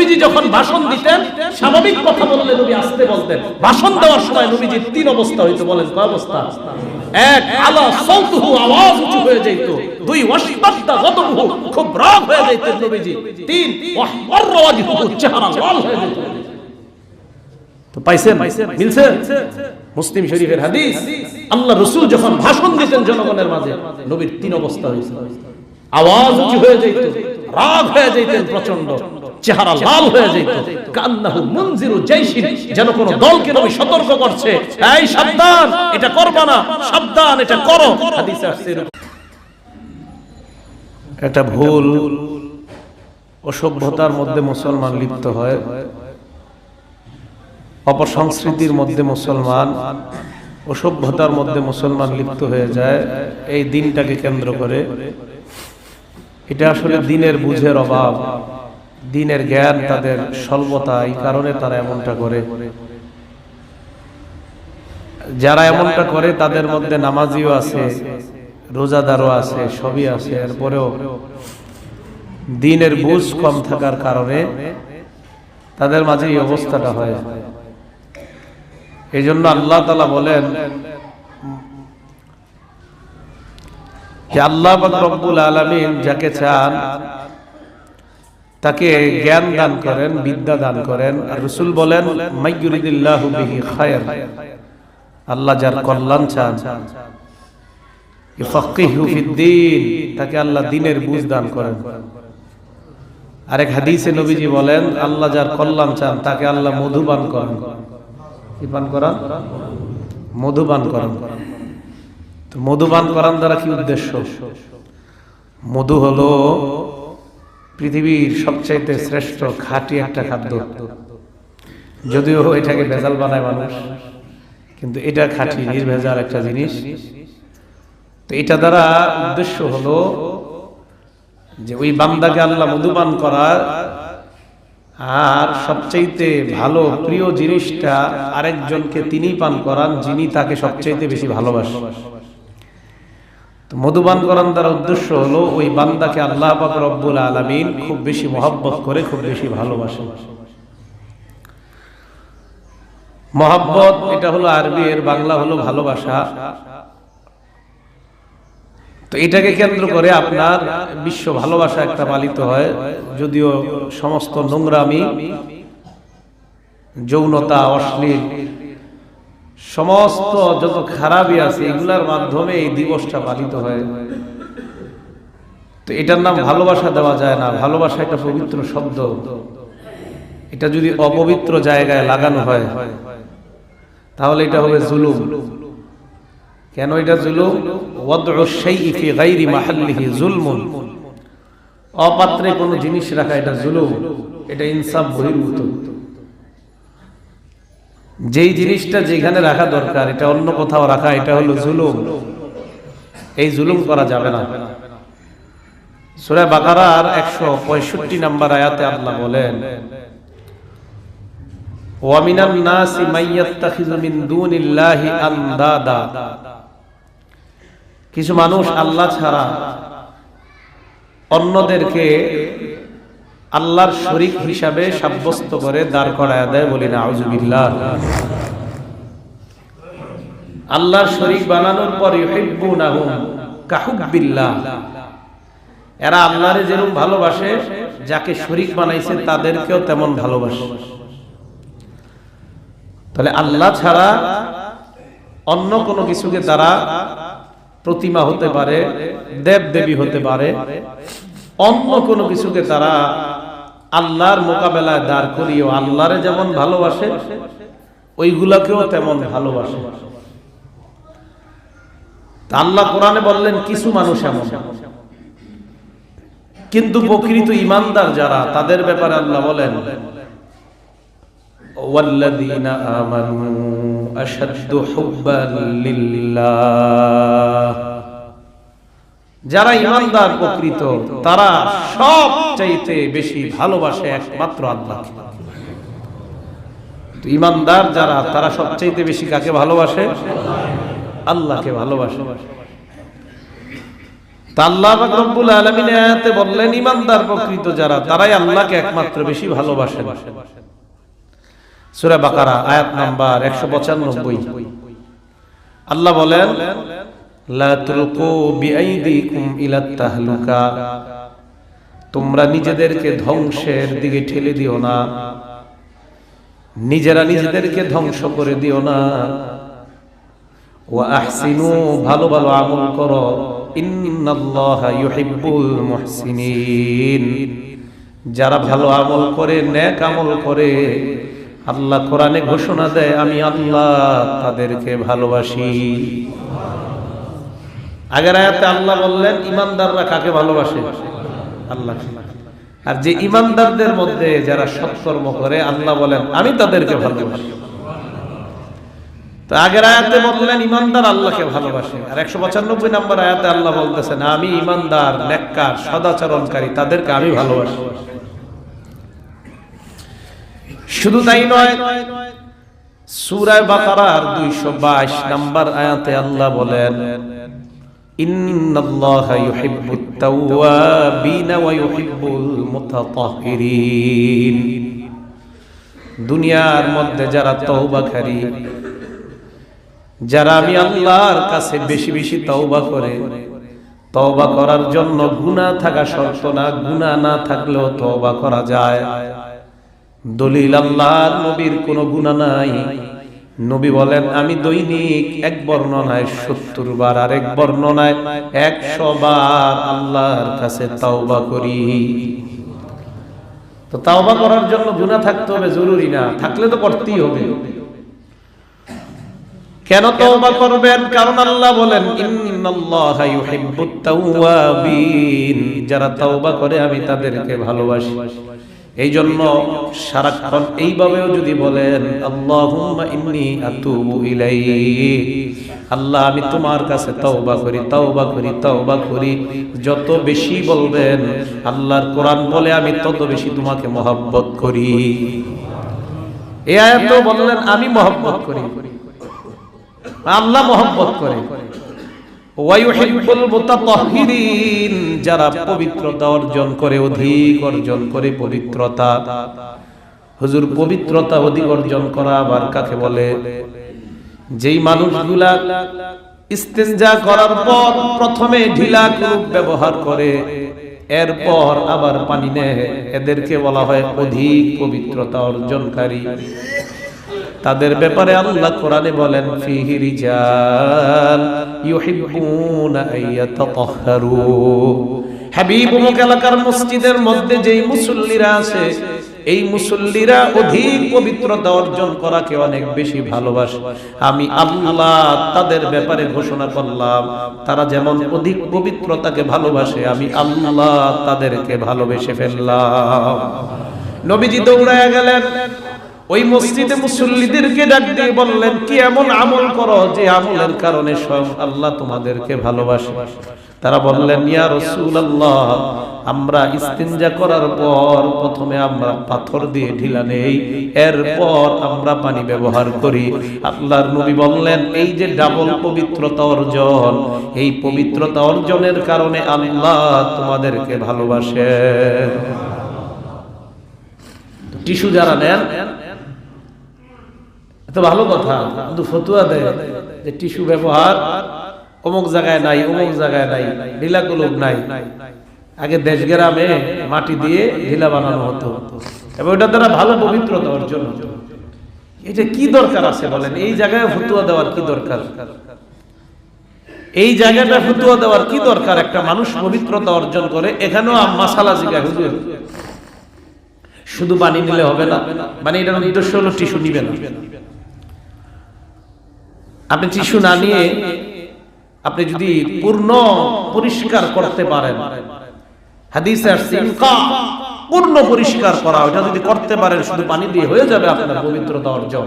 নবীজি যখন ভাষণ দিতেন স্বাভাবিক কথা বললে নবী আস্তে বলতেন। ভাষণ দেওয়ার সময় নবীজির তিন অবস্থা হইতো, বলেন কয় অবস্থা? এক, আলা সাউতুহু, আওয়াজ উঁচু হয়ে যেত। দুই, ওয়াশতাদ্দা গাদাবুহু, খুব রাগ হয়ে যেতেন নবীজি। তিন, ওয়াহমাররা ওয়াজহুহু, চেহারা লাল হয়ে যেত। তো পাইছেন, মিলছে? মুসলিম শরীফের হাদিস। আল্লাহ রাসূল যখন ভাষণ দিতেন জনগণের মাঝে, নবীর তিন অবস্থা হয়েছে। আওয়াজ উঁচু হয়ে যেত, রাগ হয়ে যেতেন প্রচন্ড, চেহারা লাল হয়ে যেত, কান্নাহু মুনজিরু জাইশিন, যেন কোন দলকে নবী সতর্ক করছে, এই সাবধান, এটা করবা না, সাবধান, এটা করো। হাদিসে আসছে এটা ভুল অসভ্যতার মধ্যে মুসলমান লিপ্ত হয়, অপসংস্কৃতির মধ্যে মুসলমান, অসভ্যতার মধ্যে মুসলমান লিপ্ত হয়ে যায় এই দিনটাকে কেন্দ্র করে। এটা আসলে দিনের বুঝের অভাব, দিনের জ্ঞান তাদের স্বল্পতা, এই কারণে তারা এমনটা করে। যারা এমনটা করে তাদের মধ্যে নামাজিও আছে, রোজাদারও আছে, সবই আছে, এরপরেও দিনের বুঝ কম থাকার কারণে তাদের মাঝে এই অবস্থাটা হয়। এই জন্য আল্লাহ তাআলা বলেন যে আল্লাহ পাক রব্বুল আলামিন যাকে চান তাকে জ্ঞান দান করেন, বিদ্যা দান করেন। আর রাসূল বলেন মাইয়ুরিদিল্লাহু বিহি খায়র, আল্লাহ যার কল্যাণ চান, ইফাক্কিহু ফিদ্দীন, তাকে আল্লাহ দ্বীনের বুঝ দান করেন। আরেক হাদিসে নবীজি বলেন আল্লাহ যার কল্যাণ চান তাকে আল্লাহ মধু পান করেন। কি পান করান? মধু পান করান। তো মধু পান করান দ্বারা কি উদ্দেশ্য? মধু হলো পৃথিবীর সবচাইতে শ্রেষ্ঠ খাঁটি একটা খাদ্য, যদিও এটাকে ভেজাল বানায় মানুষ, কিন্তু এটা খাঁটি নির্ভেজাল একটা জিনিস। তো এটা দ্বারা উদ্দেশ্য হলো যে ওই বান্দাকে আল্লাহ মধু পান করা, আর সবচাইতে ভালো প্রিয় জিনিসটা আরেকজনকে তিনি পান করান যিনি তাকে সবচাইতে বেশি ভালোবাসেন। তো মধু পান করান দ্বারা উদ্দেশ্য হলো ওই বান্দাকে আল্লাহ পাক রব্বুল আলামিন খুব বেশি মহব্বত করে, খুব বেশি ভালোবাসেন। মহব্বত এটা হলো আরবি, এর বাংলা হলো ভালোবাসা। তো এটাকে কেন্দ্র করে আপনার বিশ্ব ভালোবাসা একটা পালিত হয়, যদিও সমস্ত নোংরামি, যৌনতা, অশ্লীল সমস্ত যত খারাপই আছে এগুলার মাধ্যমে এই দিবসটা পালিত হয়। তো এটার নাম ভালোবাসা দেওয়া যায় না। ভালোবাসা একটা পবিত্র শব্দ, এটা যদি অপবিত্র জায়গায় লাগানো হয় তাহলে এটা হবে জুলুম। কেন এটা জুলুম? ওয়াদউ শাইই ফি গায়রি মাহাল্লিহি যুলমুন, অপাত্রে কোনো জিনিস রাখা এটা জুলুম, এটা ইনসাফ বহির্ভূত। যেই জিনিসটা যেখানে রাখা দরকার এটা অন্য কোথাও রাখা, এটা হলো জুলুম। এই জুলুম করা যাবে না। সূরা বাকারার 165 নম্বর আয়াতে আল্লাহ বলেন ওয়া মিনান নাসি মাইয়াত্তাখিযু মিন দুনিল্লাহি আনদাদা, কিছু মানুষ আল্লাহ ছাড়া অন্যদেরকে আল্লাহর শরীক হিসাবে সাব্যস্ত করে দাঁড় করায় দেয়। বলি না আউযুবিল্লাহ। আল্লাহর শরীক বানানোর পর ইউহিব্বুনাহুম কাহুব্বিল্লাহ, এরা আল্লাহরে যেরকম ভালোবাসে যাকে শরীক বানাইছে তাদেরকেও তেমন ভালোবাসে। তাহলে আল্লাহ ছাড়া অন্য কোনো কিছুকে তারা প্রতিমা হতে পারে, দেব দেবী হতে পারে, অন্য কোনো কিছুকে তারা আল্লাহর মোকাবেলায় দাঁড় করিয়েও আল্লাহরে যেমন ভালোবাসে ওইগুলাকেও তেমন ভালোবাসে। আল্লাহ কোরআনে বললেন কিছু মানুষ এমন, কিন্তু প্রকৃত ঈমানদার যারা তাদের ব্যাপারে আল্লাহ বলেন ওয়াল্লাযীনা আমানু আশাদ্দু হুব্বান লিল্লাহ, যারা ঈমানদার প্রকৃত তারা সবচাইতে বেশি ভালোবাসে একমাত্র আল্লাহকে। ঈমানদার যারা তারা সবচাইতে বেশি কাকে ভালোবাসে? আল্লাহকে ভালোবাসে। তা আল্লাহ পাক রব্বুল আলামিন আয়াতে বললেন ঈমানদার প্রকৃত যারা তারাই আল্লাহকে একমাত্র বেশি ভালোবাসে। সূরা বাকারা আয়াত নাম্বার 195 আল্লাহ বলেন লা তুলকু বিআইদিকুম ইলাত তাহলুকা, তোমরা নিজেদেরকে ধ্বংসের দিকে ঠেলে দিও না, নিজেরা নিজেদেরকে ধ্বংস করে দিও না। ওয়া আহসিনু, ভালো ভালো আমল করো, ইন্নাল্লাহা ইউহিব্বুল মুহসিনিন, যারা ভালো আমল করে, নেক আমল করে, আল্লাহ কোরআনে ঘোষণা দেয় আমি আল্লাহ তাদেরকে ভালোবাসি। আগের আয়াতে আল্লাহ বললেন ঈমানদাররা কাকে ভালোবাসে? আল্লাহ। আর যে ঈমানদারদের মধ্যে যারা সৎকর্ম করে আল্লাহ বলেন আমি তাদেরকে ভালোবাসি। তো আগের আয়াতে বললেন ঈমানদার আল্লাহকে ভালোবাসে, আর 195 নম্বর আয়াতে আল্লাহ বলতেছেন আমি ঈমানদার, নেককার, সদাচরণকারী তাদেরকে আমি ভালোবাসি। শুধু তাই নয়, সূরা বাকারার 222 নম্বর আয়াতে আল্লাহ বলেন ইন্নাল্লাহা ইউহিব্বুত তাওয়াবিন ওয়া ইউহিব্বুল মুতাতাহহিরিন, দুনিয়ার মধ্যে যারা তওবাকারী, যারা আমি আল্লাহর কাছে বেশি বেশি তওবা করে, তওবা করার জন্য গুনাহ থাকা শর্ত না, গুনাহ না থাকলেও তওবা করা যায়। দলিল আল্লাহর নবীর কোনো গুনাহ নাই। নবী বলেন আমি দৈনিক এক বর্ণনায় 70 বার, আর এক বর্ণনায় 100 বার আল্লাহর কাছে তওবা করি। তো তওবা করার জন্য গুনাহ থাকতে হবে জরুরি না, থাকলে তো করতেই হবে। কেন তওবা করবেন? কারণ আল্লাহ বলেন ইন্নাল্লাহা ইউহিব্বুত তাওয়াবিন, যারা তওবা করে আমি তাদেরকে ভালোবাসি। এই জন্য সারাক্ষণ এইভাবেও যদি বলেন আল্লাহুম্মা ইন্নী আতুবু ইলাইক, আল্লাহ আমি তোমার কাছে তওবা করি, তওবা করি, তওবা করি, যত বেশি বলবেন আল্লাহর কোরআন বলে আমি তত বেশি তোমাকে মহব্বত করি। এই আয়াতে বললেন আমি মহব্বত করি, আল্লাহ মহব্বত করে। ওয়া ইউহিব্বুল মুতাতাহহিরিন, যারা পবিত্রতা অর্জন করে, অধিক অর্জন করে পবিত্রতা। হুজুর পবিত্রতা অধিক অর্জন করা আবার কাকে বলে? যেই মানুষগুলা ইস্তেনজা করার পর প্রথমে ঢিলা কুলুপ ব্যবহার করে, এরপর আবার পানি নেয়, এদেরকে বলা হয় অধিক পবিত্রতা অর্জনকারী। তাদের ব্যাপারে আল্লাহ কোরআনে বলেন ফিহি রিজাল ইউহিব্বুনা আইয়াতাতাহহারু, হাবিবুমুক এলাকার মসজিদের মধ্যে যেই মুসল্লিরা আছে, এই মুসল্লিরা অধিক পবিত্রতা অর্জন করাকে অনেক বেশি ভালোবাসে। আমি আল্লাহ তাদের ব্যাপারে ঘোষণা করলাম তারা যেমন অধিক পবিত্রতাকে ভালোবাসে, আমি আল্লাহ তাদেরকে ভালোবেসে ফেললাম। নবীজি দৌড়ায়া গেলেন, ওই মসজিদে মুসল্লিদেরকে ডাক দিয়ে বললেন কি এমন আমল করো যে আমলের কারণে স্বয়ং আল্লাহ তোমাদেরকে ভালোবাসে। তারা বললেন ইয়া রাসূলুল্লাহ, আমরা ইস্তিনজা করার পর প্রথমে আমরা পাথর দিয়ে ঢিলা নেই, এরপর আমরা পানি ব্যবহার করি। আল্লাহর নবী বললেন এই যে ডাবল পবিত্রতা অর্জন, এই পবিত্রতা অর্জনের কারণে আল্লাহ তোমাদেরকে ভালোবাসে। টিস্যু যারা নেন এত ভালো কথা, কিন্তু ফতুয়া দেয় যে টিস্যু ব্যবহার অমুক জায়গায় নাই, অমুক জায়গায় নাই, ঢিলা কুলুপ নাই। আগে দেশ গ্রামে মাটি দিয়ে ঢিলা বানানো হতো এবং ওটা দ্বারা ভালো পবিত্রতা অর্জন হতো। এটা কি দরকার আছে বলেন? এই জায়গায় ফতুয়া দেওয়ার কি দরকার? এই জায়গাটা ফতুয়া দেওয়ার কি দরকার? একটা মানুষ পবিত্রতা অর্জন করে, এখানেও মাসালা জিজ্ঞাসা হুজুর শুধু পানি নিলে হবে না, মানে এটার উদ্দেশ্য হলো টিস্যু নিবেন না। আপনি টিস্যু না নিয়ে আপনি যদি পূর্ণ পরিষ্কার করতে পারেন, হাদিসে আসছে ইনকা পূর্ণ পরিষ্কার করা, ওটা যদি করতে পারেন শুধু পানি দিয়ে হয়ে যাবে আপনার পবিত্রতা অর্জন।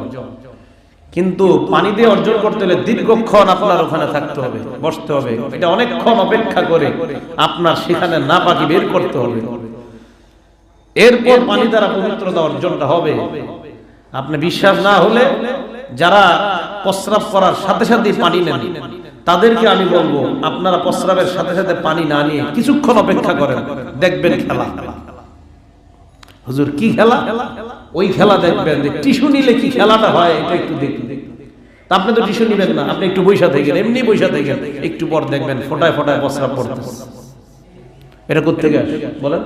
কিন্তু পানি দিয়ে অর্জন করতে হলে দীর্ঘক্ষণ আপনার ওখানে থাকতে হবে, বসতে হবে, এটা অনেকক্ষণ অপেক্ষা করে আপনার সেখানে নাপাকি বের করতে হবে, এরপর পানি দ্বারা পবিত্রতা অর্জনটা হবে। আপনি বিশ্বাস না হলে যারা প্রস্রাব করার সাথে সাথে পানি নেন, তাদেরকে আমি বলবো আপনারা প্রস্রাবের সাথে সাথে পানি না নিয়ে কিছুক্ষণ অপেক্ষা করেন, দেখবেন খেলা। হুজুর কি খেলা? ওই খেলা দেখবেন যে টিস্যু নিলে কি খেলাটা হয় এটা একটু দেখুন। আপনি তো টিস্যু নিবেন না, আপনি একটু বৈশা থাকেন, এমনি বৈশা থাকেন, একটু পর দেখবেন ফোটায় ফোটায় প্রস্রাব পড়তেছে। এটা কোত্থেকে আসে বলেন?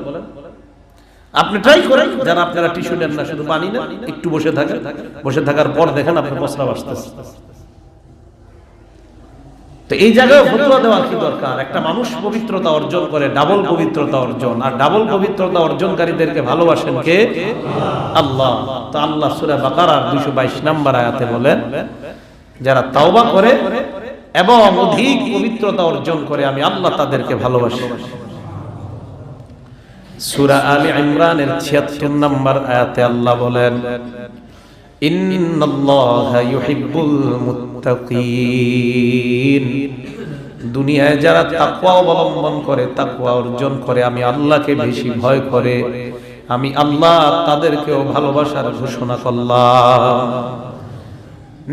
আপনি ট্রাই করেন, যারা আপনারা টিস্যু নেন না, শুধু পানি না, একটু বসে থাকেন, বসে থাকার পর দেখেন আপনার প্রস্রাব আসতেছে। তো এই জায়গায় ফতোয়া দেওয়া কি দরকার? একটা মানুষ পবিত্রতা অর্জন করে, ডাবল পবিত্রতা অর্জন, আর ডাবল পবিত্রতা অর্জনকারীদেরকে ভালোবাসেন কে? আল্লাহ। তো আল্লাহ সূরা বাকারার 222 নম্বর আয়াতে বলেন, যারা তাওবা করে এবং অধিক পবিত্রতা অর্জন করে আমি আল্লাহ তাদেরকে ভালোবাসি। সূরা আলে ইমরানের 76 নম্বর আয়াতে আল্লাহ বলেন, ইন্নাল্লাহা ইউহিব্বুল মুত্তাকিন। দুনিয়ায় যারা তাকওয়া অবলম্বন করে, তাকওয়া অর্জন করে, আমি আল্লাহকে বেশি ভয় করে, আমি আল্লাহ তাদেরকেও ভালোবাসার ঘোষণা করলাম।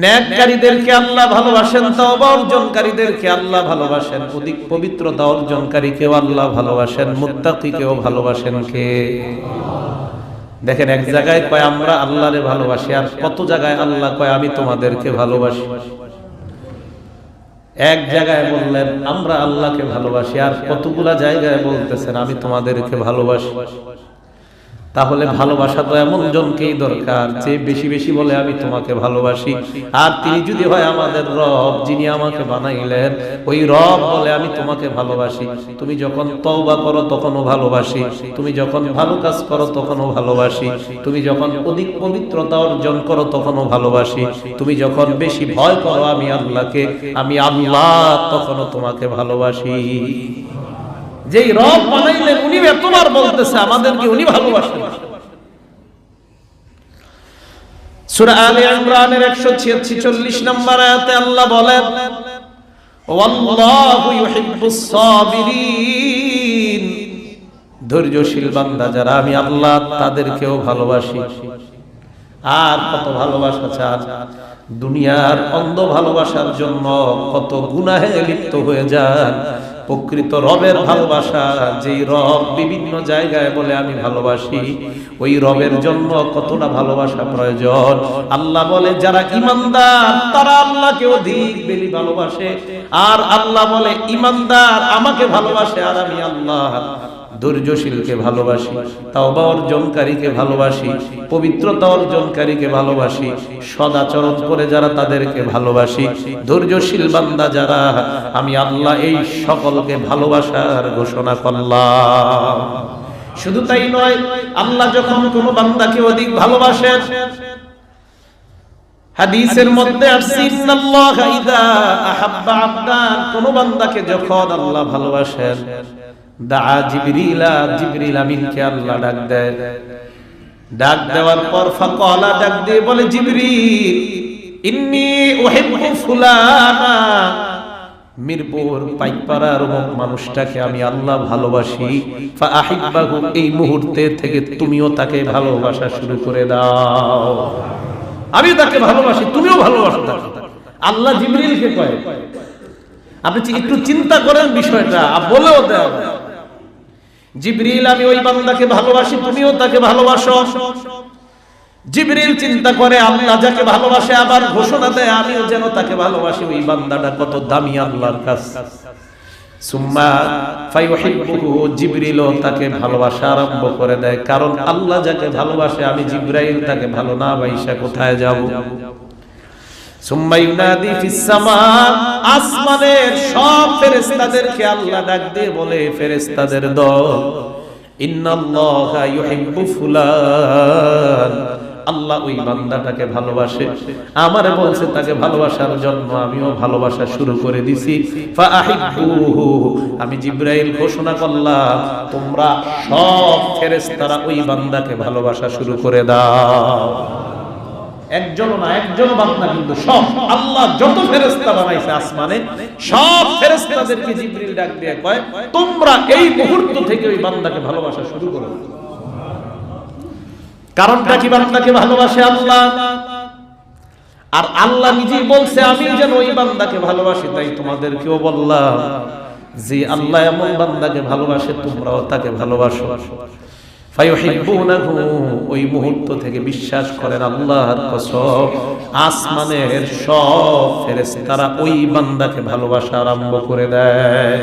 নেককারীদেরকে আল্লাহ ভালোবাসেন, তাওবা অর্জনকারীদেরকে আল্লাহ ভালোবাসেন, অধিক পবিত্রতা অর্জনকারীকেও আল্লাহ ভালোবাসেন, মুত্তাকিকেও ভালোবাসেন কে? দেখেন, এক জায়গায় কয় আমরা আল্লাহরে ভালোবাসি, আর কত জায়গায় আল্লাহ কয় আমি তোমাদেরকে ভালোবাসি। এক জায়গায় বললেন আমরা আল্লাহকে ভালোবাসি, আর কতগুলা জায়গায় বলতেছেন আমি তোমাদেরকে ভালোবাসি। তাহলে ভালোবাসা তো এমন জনকেই দরকার যে বেশি বেশি বলে আমি তোমাকে ভালোবাসি, আর তিনি যদি হয় আমাদের রব, যিনি আমাকে বানাইলেন, ওই রব বলে আমি তোমাকে ভালোবাসি। তুমি যখন তওবা করো তখনও ভালোবাসি, তুমি যখন ভালো কাজ করো তখনও ভালোবাসি, তুমি যখন অধিক পবিত্রতা অর্জন করো তখনও ভালোবাসি, তুমি যখন বেশি ভয় করো আমি আল্লাহকে, আমি আল্লাহ তখনও তোমাকে ভালোবাসি। যেই রব বানাইলেন উনি এতবার বলতেছে আমাদেরকে উনি ভালোবাসেন। সূরা আলে ইমরানের 146 নম্বর আয়াতে আল্লাহ বলেন, ওয়াল্লাহু ইউহিব্বুস সাবিরিন। ধৈর্যশীল বান্দা যারা আমি আল্লাহ তাদেরকেও ভালোবাসি। আর কত ভালোবাসা চান? দুনিয়ার অন্ধ ভালোবাসার জন্য কত গুনাহে লিপ্ত হয়ে যান। প্রকৃত রবের ভালোবাসা, যেই রব বিভিন্ন জায়গায় বলে আমি ভালোবাসি, ওই রবের জন্য কতটা ভালোবাসা প্রয়োজন। আল্লাহ বলে যারা ঈমানদার তারা আল্লাহকে অধিক বেশি ভালোবাসে, আর আল্লাহ বলে ঈমানদার আমাকে ভালোবাসে, আর আমি আল্লাহ ধৈর্যশীলকে ভালোবাসি, তাওবা অর্জনকারীকে ভালোবাসি, পবিত্রতা অর্জনকারীকে ভালোবাসি, সদাচরণ করে যারা তাদেরকে ভালোবাসি, ধৈর্যশীল বান্দা যারা আমি আল্লাহ এই সকলকে ভালোবাসার ঘোষণা করলাম। শুধু তাই নয়, আল্লাহ যখন কোন বান্দাকে অধিক ভালোবাসেন, হাদিসের মধ্যে আসছে ইন্নাল্লাহা ইযা আহাব্বা আবদান, কোন বান্দাকে যখন আল্লাহ ভালোবাসেন, দাআ জিবরিলা, জিবরিল আমিনকে আল্লাহ ডাক দেয়। ডাক দেওয়ার পর ফাকালা, ডাক দিয়ে বলে জিবরিল ইন্নী উহিব্বু ফুলানা, মিরপুর পাইকপাড়ার অমুক মানুষটাকে আমি আল্লাহ ভালোবাসি, ফাআহিব্বাহু, এই মুহূর্তে থেকে তুমিও তাকে ভালোবাসা শুরু করে দাও। আমি তাকে ভালোবাসি, তুমিও ভালোবাসো তাকে। আল্লাহ জিবরিলকে কয়। আপনি একটু চিন্তা করেন বিষয়টা, বলেও দেয় জিবরিল আমি ওই বান্দাকে ভালোবাসি, তুমিও তাকে ভালোবাসো। জিবরিল চিন্তা করে আল্লাহ যাকে ভালোবাসে আবার ঘোষণা দেয় আমিও যেন তাকে ভালোবাসি, ওই বান্দাটা কত দামি আল্লাহর কাছে। সুম্মা ফায়ুহিব্বুহু, জিবরিলও তাকে ভালোবাসা আরম্ভ করে দেয়, কারণ আল্লাহ যাকে ভালোবাসে আমি জিবরাইল তাকে ভালো না বাইসা কোথায় যাব। সুম্মা ইউনাদি ফিস সামা, আসমানের সব ফেরেশতাদেরকে আল্লাহ ডাক দিয়ে বলে, ফেরেশতাদের দল, ইন্নাল্লাহা ইউহিব্বু ফুলান, আল্লাহ ওই বান্দাটাকে ভালোবাসে, আমারে বলছে তাকে ভালোবাসার জন্য, আমিও ভালোবাসা শুরু করে দিছি। ফাআহিব্বুহু, আমি জিবরাইল ঘোষণা করলাম তোমরা সব ফেরেশতারা ওই বান্দাকে ভালোবাসা শুরু করে দাও। একজন না, একজন বান্দা কিন্তু সব, আল্লাহ যত ফেরেশতা বানাইছে আসমানে সব ফেরেশতাদেরকে জিবরিল ডাক দিয়ে কয় তোমরা এই মুহূর্ত থেকে ওই বান্দাকে ভালোবাসা শুরু করো। কারণটা কি? বান্দাকে ভালোবাসে আল্লাহ, আর আল্লাহ নিজেই বলছে আমি যেন ওই বান্দাকে ভালোবাসি, তাই তোমাদেরকেও বললাম যে আল্লাহ এমন বান্দাকে ভালোবাসে তোমরাও তাকে ভালোবাসো। ফায়ুহিব্বুনাহু, ওই মুহূর্ত থেকে বিশ্বাস করেন আল্লাহর কসম আসমানের সব ফেরেশতারা ওই বান্দাকে ভালোবাসা আরম্ভ করে দেয়।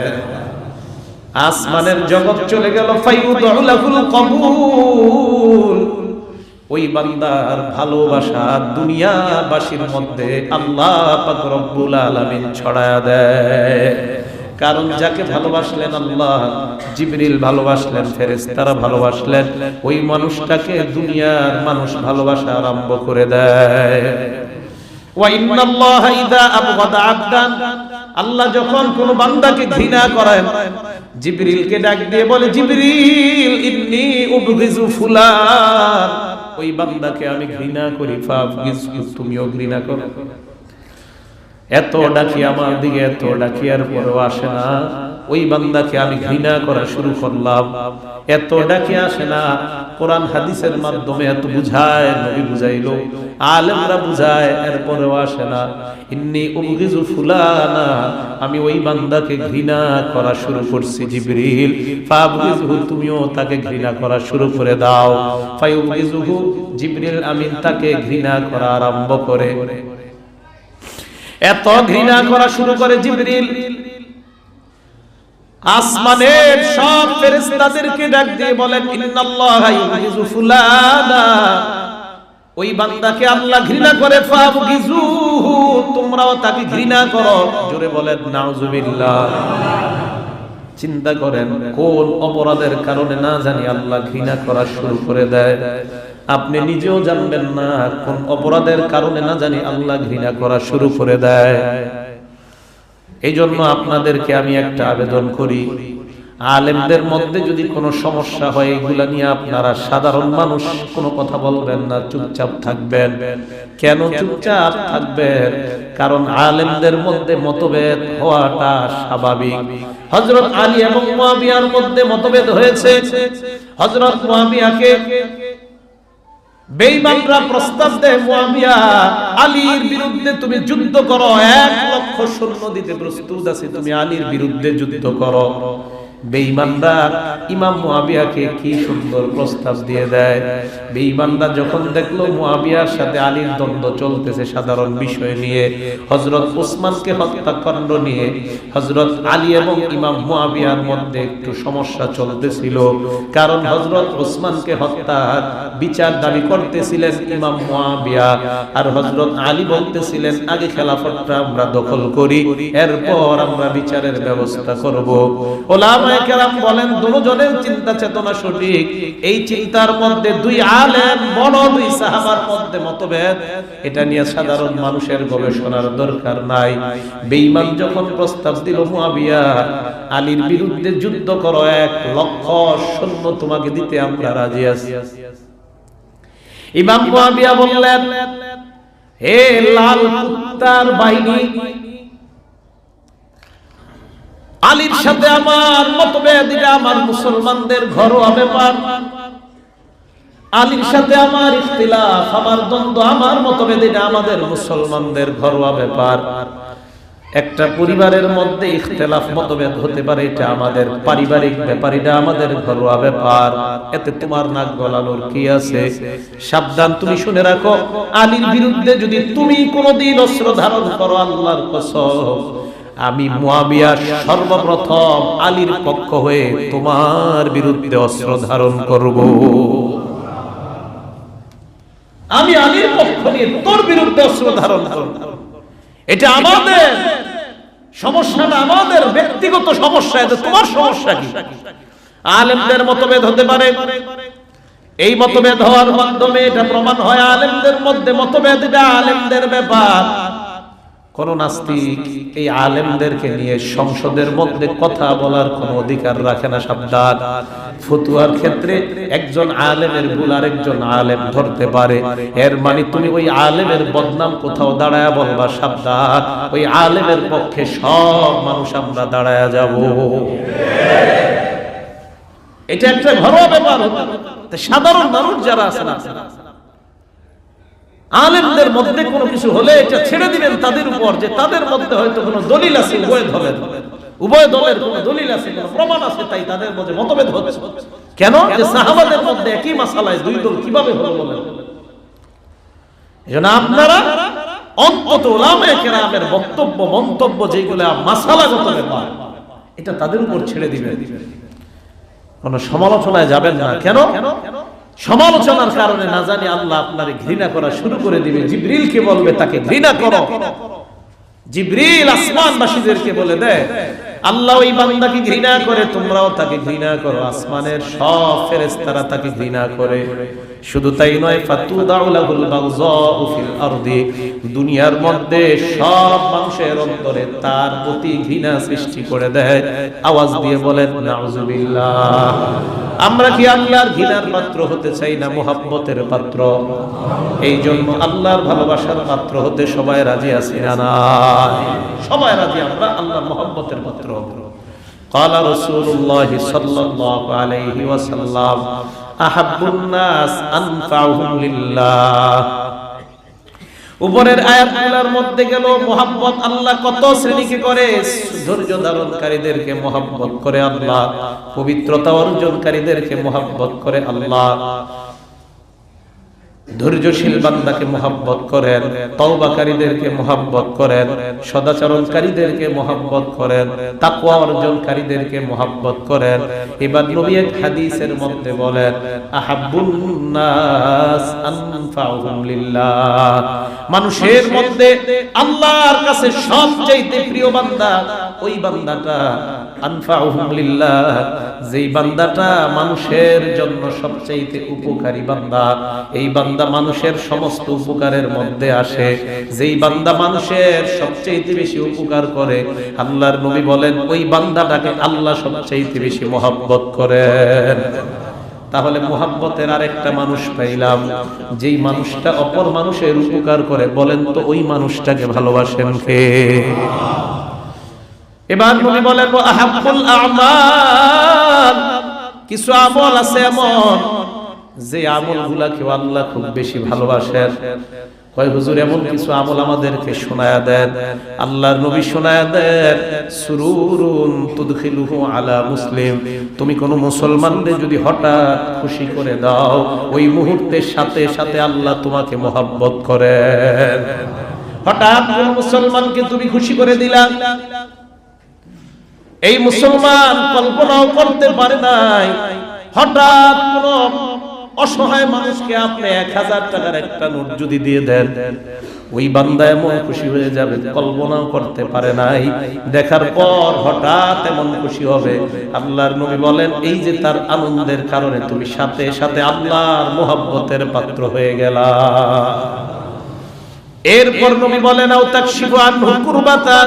আসমানের জগৎ চলে গেল, ফায়ুদউ লাহুল কবুল, ওই বান্দার ভালোবাসা দুনিয়াবাসীর মধ্যে আল্লাহ পাক রব্বুল আলামিন ছড়ায়া দেয়। কারণ যাকে ভালোবাসলেন আল্লাহ, জিবরিল ভালোবাসলেন, ফেরেশতারা ভালোবাসলেন, ওই মানুষটাকে দুনিয়ার মানুষ ভালোবাসা আরম্ভ করে দেয়। ওয়া ইন্নাল্লাহা ইযা আবগাদা আবদান, আল্লাহ যখন কোন বান্দাকে ঘৃণা করেন জিবরিলকে ডাক দিয়ে বলে, জিবরিল ইন্নী উবগিজু ফুলান, ওই বান্দাকে আমি ঘৃণা করি, ফাবগিজু, তুমিও ঘৃণা করো। এত ডাকি আমার দিকে, এত ডাকি আর পরেও আসে না, ওই বান্দাকে আমি ঘৃণা করা শুরু করলাম। এত ডাকি আসে না, কোরআন হাদিসের মাধ্যমে এত বুঝায়, নবী বুঝাইলো, আলেমরা বুঝায়, এরপরেও আসে না। ইন্নী উবগিজু ফুলানা, আমি ওই বান্দাকে ঘৃণা করা শুরু করছি জিবরিল, ফাবগিজহু, তুমিও তাকে ঘৃণা করা শুরু করে দাও। ফায়ুবগিজুহু, জিবরিল আমিন তাকে ঘৃণা করা আরম্ভ করে। এত ঘৃণা করা শুরু করে জিবরিল, আসমানের সব ফেরেশতাদেরকে ডাক দিয়ে বলেন, ইন্নাল্লাহা ইউবগিজু ফুলানা, ওই বান্দাকে আল্লাহ ঘৃণা করে, ফাবগিজুহু, তোমরাও তাকে ঘৃণা করো। জোরে বলেন নাউজুবিল্লাহ। চিন্তা করেন কোন অপরাধের কারণে না জানি আল্লাহ ঘৃণা করা শুরু করে দেয়। আপনি নিজেও জানবেন না কোন অপরাধের কারণে না জানি আল্লাহ ঘৃণা করা শুরু করে দেয়। এই জন্য আপনাদেরকে আমি একটা আবেদন করি, আলেমদের মধ্যে যদি কোনো সমস্যা হয় এগুলা নিয়ে আপনারা সাধারণ মানুষ কোনো কথা বলবেন না, চুপচাপ থাকবেন। কেন চুপচাপ থাকবেন? কারণ আলেমদের মধ্যে মতভেদ হওয়াটা স্বাভাবিক। হযরত আলী এবং মুয়াবিয়ার মধ্যে মতভেদ হয়েছে। হযরত মুয়াবিয়াকে বেঈমানরা প্রস্তাব দেয়, মুয়াবিয়া, আলীর বিরুদ্ধে তুমি যুদ্ধ করো, 1 লক্ষ সৈন্য দিতে প্রস্তুত আছি, তুমি আলীর বিরুদ্ধে যুদ্ধ করো। বেঈমানরা ইমাম মুয়াবিয়াকে কি সুন্দর প্রস্তাব দিয়ে দেয়। বেঈমানরা যখন দেখলো মুয়াবিয়ার সাথে আলীর দ্বন্দ্ব চলতেছে সাধারণ বিষয় নিয়ে, হযরত ওসমানকে হত্যাকাণ্ড নিয়ে, হযরত আলী এবং ইমাম মুয়াবিয়ার মধ্যে একটু সমস্যা চলতেছিল। কারণ হযরত ওসমানকে হত্যার বিচার দাবি করতেছিলেন ইমাম মুয়াবিয়া, আর হযরত আলী বলতেছিলেন আগে খেলাফতটা আমরা দখল করি, এরপর আমরা বিচারের ব্যবস্থা করব। ওলামায়ে কেরাম বলেন দুজনের চিন্তা চেতনা সঠিক। এই চিন্তার মধ্যে 2 আলেম, বড় 2 সাহাবার মধ্যে মতভেদ, এটা নিয়ে সাধারণ মানুষের গবেষণার দরকার নাই। বেঈমান যখন প্রস্তাব দিল, মুয়াবিয়া আলীর বিরুদ্ধে যুদ্ধ করো, 1 লক্ষ সৈন্য তোমাকে দিতে আমরা রাজি আছি। ইমাম মুয়াবিয়া বললেন, হে লাল কুত্তার বাহিনী, আলীর সাথে আমার মতভেদ, এটা আমার মুসলমানদের ঘরোয়া ব্যাপার। আলীর সাথে আমার ইখতিলাফ, আমার দ্বন্দ্ব, আমার মতভেদ, এটা আমাদের মুসলমানদের ঘরোয়া ব্যাপার। একটা পরিবারের মধ্যে ইখতিলাফ মতভেদ হতে পারে, এটা আমাদের পারিবারিক ব্যাপার, এটা আমাদের ঘরোয়া ব্যাপার। এতে তোমার নাক গলানোর কি আছে? সাবধান, তুমি শুনে রাখো, আলীর বিরুদ্ধে যদি তুমি কোনোদিন অস্ত্র ধারণ করো, আল্লাহর কসম আমি মুয়াবিয়া সর্বপ্রথম আলীর পক্ষ হয়ে তোমার বিরুদ্ধে অস্ত্র ধারণ করব। আমি আলীর পক্ষ নিয়ে তোর বিরুদ্ধে অস্ত্র ধারণ করব। এটা আমাদের সমস্যা না, আমাদের ব্যক্তিগত সমস্যা। এটা তোমার সমস্যা কি? আলেমদের মতভেদ হতে পারে, এই মতভেদ হওয়ার মাধ্যমে এটা প্রমাণ হয় আলেমদের মধ্যে মতভেদ, এটা আলেমদের ব্যাপার। কোন নাস্তিক এই আলেমদেরকে নিয়ে সংসদের মধ্যে কথা বলার কোনো অধিকার রাখে না। সাবধান, ফতোয়ার ক্ষেত্রে একজন আলেমের ভুল আরেকজন আলেম ধরতে পারে, এর মানে তুমি ওই আলেমের বদনাম কোথাও দাঁড়ায়া বলবা, সাবধান, ওই আলেমের পক্ষে সব মানুষ আমরা দাঁড়ায়া যাব। এটা একটা ঘরোয়া ব্যাপার। সাধারণ মানুষ যারা আছে না, আলেমদের মধ্যে কোনো কিছু হলে এটা ছেড়ে দিবেন তাদের উপর, যে তাদের মধ্যে হয়তো কোনো দলিল আছে উভয় দলের কোনো দলিল আছে, কোনো প্রমাণ আছে, তাই তাদের মধ্যে মতভেদ হচ্ছে। কেন? যে সাহাবাদের মধ্যে একই মাসালায় দুই দল কিভাবে হলো বলেন? এজন্য আপনারা অন্তত উলামায়ে কেরামের বক্তব্য মন্তব্য যেগুলো মাসালাগত ব্যাপার, এটা তাদের উপর ছেড়ে দিবেন, কোন সমালোচনায় যাবেন না। কেন? সমালোচনার কারণে না জানি আল্লাহ আপনারে ঘৃণা করা শুরু করে দিবে। জিবরিলকে বলবে তাকে ঘৃণা করো। জিবরিল আসমানবাসীদেরকে বলে দেয় আল্লাহ ওই বান্দাকে ঘৃণা করে, তোমরাও তাকে ঘৃণা করো। আসমানের সব ফেরেশতারা তাকে ঘৃণা করে। শুধু তাই নয়, ফাতুদাউ লাহুল বাগযাউ ফিল আরদি, দুনিয়ার মধ্যে সব মানুষের অন্তরে তার প্রতি ঘৃণা সৃষ্টি করে দেয়। আওয়াজ দিয়ে বলেন নাউযুবিল্লাহ। আমরা কি আল্লাহর ঘৃণার পাত্র হতে চাই না মুহাব্বতের পাত্র? এই জন্য আল্লাহর ভালোবাসার পাত্র হতে সবাই রাজি আছি না? সবাই রাজি আমরা আল্লাহর মুহাব্বতের পাত্র হব। قال رسول الله صلى الله عليه وسلم أحب الناس أنفعهم لله। উপরের আয়াতগুলোর মধ্যে গেল মুহাব্বত আল্লাহ কত শ্রেণীকে করে। ধৈর্য ধারণকারীদেরকে মুহাব্বত করে আল্লাহ, পবিত্রতা অর্জনকারীদেরকে মুহাব্বত করে আল্লাহ, ধৈর্যশীল বান্দাকে মুহাব্বত করেন, তওবাকারীদেরকে মুহাব্বত করেন, সদাচরণকারীদেরকে মুহাব্বত করেন, তাকওয়া অর্জনকারীদেরকে মুহাব্বত করেন। এবার নবী এক হাদিসের মধ্যে বলেন আহাব্বুন নাস আনফাউহুম লিল্লাহ, মানুষের মধ্যে আল্লাহর কাছে সবচেয়ে প্রিয় বান্দা ওই বান্দাটা, আনফাউহুম লিল্লাহ, যেই বান্দাটা মানুষের জন্য সবচেয়ে উপকারী বান্দা। এই বান্দা মানুষের সমস্ত উপকারের মধ্যে আসে। যেই বান্দা মানুষের সবচেয়ে বেশি উপকার করে, আল্লাহর নবী বলেন ওই বান্দাটাকে আল্লাহ সবচেয়ে বেশি মুহাব্বত করেন। তাহলে মুহাব্বতের আরেকটা মানুষ পাইলাম, যেই মানুষটা অপর মানুষের উপকার করে। বলেন তো ওই মানুষটাকে ভালোবাসেন কে? এবার নবী বলেন আহাব্বুল আমাল, কিছু আমল আছে এমন যে আমলগুলাকে আল্লাহ খুব বেশি ভালোবাসেন। কয় হুজুর এমন কিছু আমল আমাদেরকে শোনায়া দেন। আল্লাহর নবী শোনায়া দেন সুরুরুন তুদখিলুহু আলা মুসলিম, তুমি কোন মুসলমানকে যদি হঠাৎ খুশি করে দাও, ওই মুহূর্তের সাথে সাথে আল্লাহ তোমাকে মুহাব্বত করেন। হঠাৎ কোন মুসলমানকে তুমি খুশি করে দিলা, এই মুসলমান কল্পনাও করতে পারে নাই, হঠাৎ কোন অসহায় মানুষকে আপনি 1000 টাকার একটা নোট যদি দিয়ে দেন, ওই বান্দা এমন খুশি হয়ে যাবে কল্পনাও করতে পারে নাই। দেখার পর হঠাৎ এমন খুশি হবে, আল্লাহর নবী বলেন এই যে তার আনন্দের কারণে তুমি সাথে সাথে আল্লাহর মুহাব্বতের পাত্র হয়ে গেলা। এরপর নবী বলেন আও তাকশিফু আনহু কুরবাতা,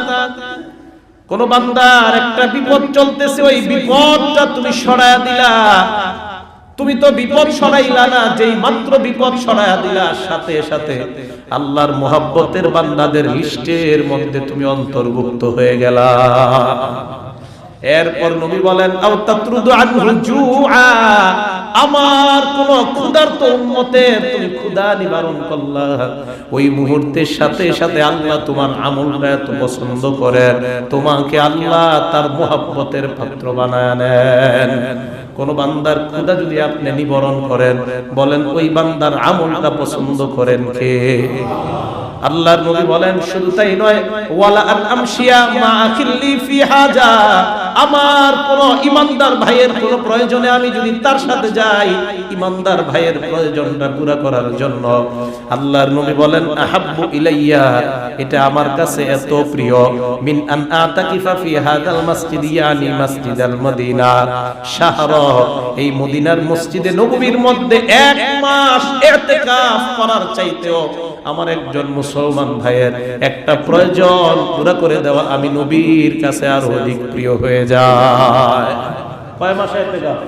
কোন বান্দার একটা বিপদ চলতেছে, ওই বিপদটা তুমি সরায়া দিলা। তুমি তো বিপদ সরাইলা না, যেই মাত্র বিপদ সরায়া দিলা, সাথে সাথে আল্লাহর মুহাব্বতের বান্দাদের লিস্টের মধ্যে তুমি অন্তর্ভুক্ত হয়ে গেলা। এরপর নবী বলেন আও তাতরুদু আনহু জুআ, আমার কোন ক্ষুধার্ত উম্মতের তুমি ক্ষুধা নিবারণ করলা, ওই মুহূর্তের সাথে সাথে আল্লাহ তোমার আমলটা এত পছন্দ করেন, তোমাকে আল্লাহ তার মুহাব্বতের পাত্র বানায় নেন। কোন বান্দার ক্ষুধা যদি আপনি নিবারণ করেন, বলেন ওই বান্দার আমলটা পছন্দ করেন কে? আল্লাহর নবী বলেন শুধু তাই নয়, ওয়ালা আন আমশিয়া মা আখিল্লি ফি হাজা, আমার কোন ইমানদার ভাইয়ের কোন প্রয়োজনে আমি যদি তার সাথে যাই, ইমানদার ভাইয়ের প্রয়োজনটা পুরো করার জন্য, আল্লাহর নবী বলেন আহাব্বু ইলাইয়া, এটা আমার কাছে এত প্রিয়, মিন আন আতাকিফা ফি হাদাল মসজিদ ইয়ানি মসজিদাল মদিনা শাহরা, এই মদিনার মসজিদে নববীর মধ্যে 1 মাস ইতিকাফ করার চাইতেও আমার একজন মুসলমান ভাইয়ের একটা প্রয়োজন পুরো করে দেওয়া আমি নবীর কাছে আরো অধিক প্রিয় হয়ে যায়। কয় মাস ইতিকাফ?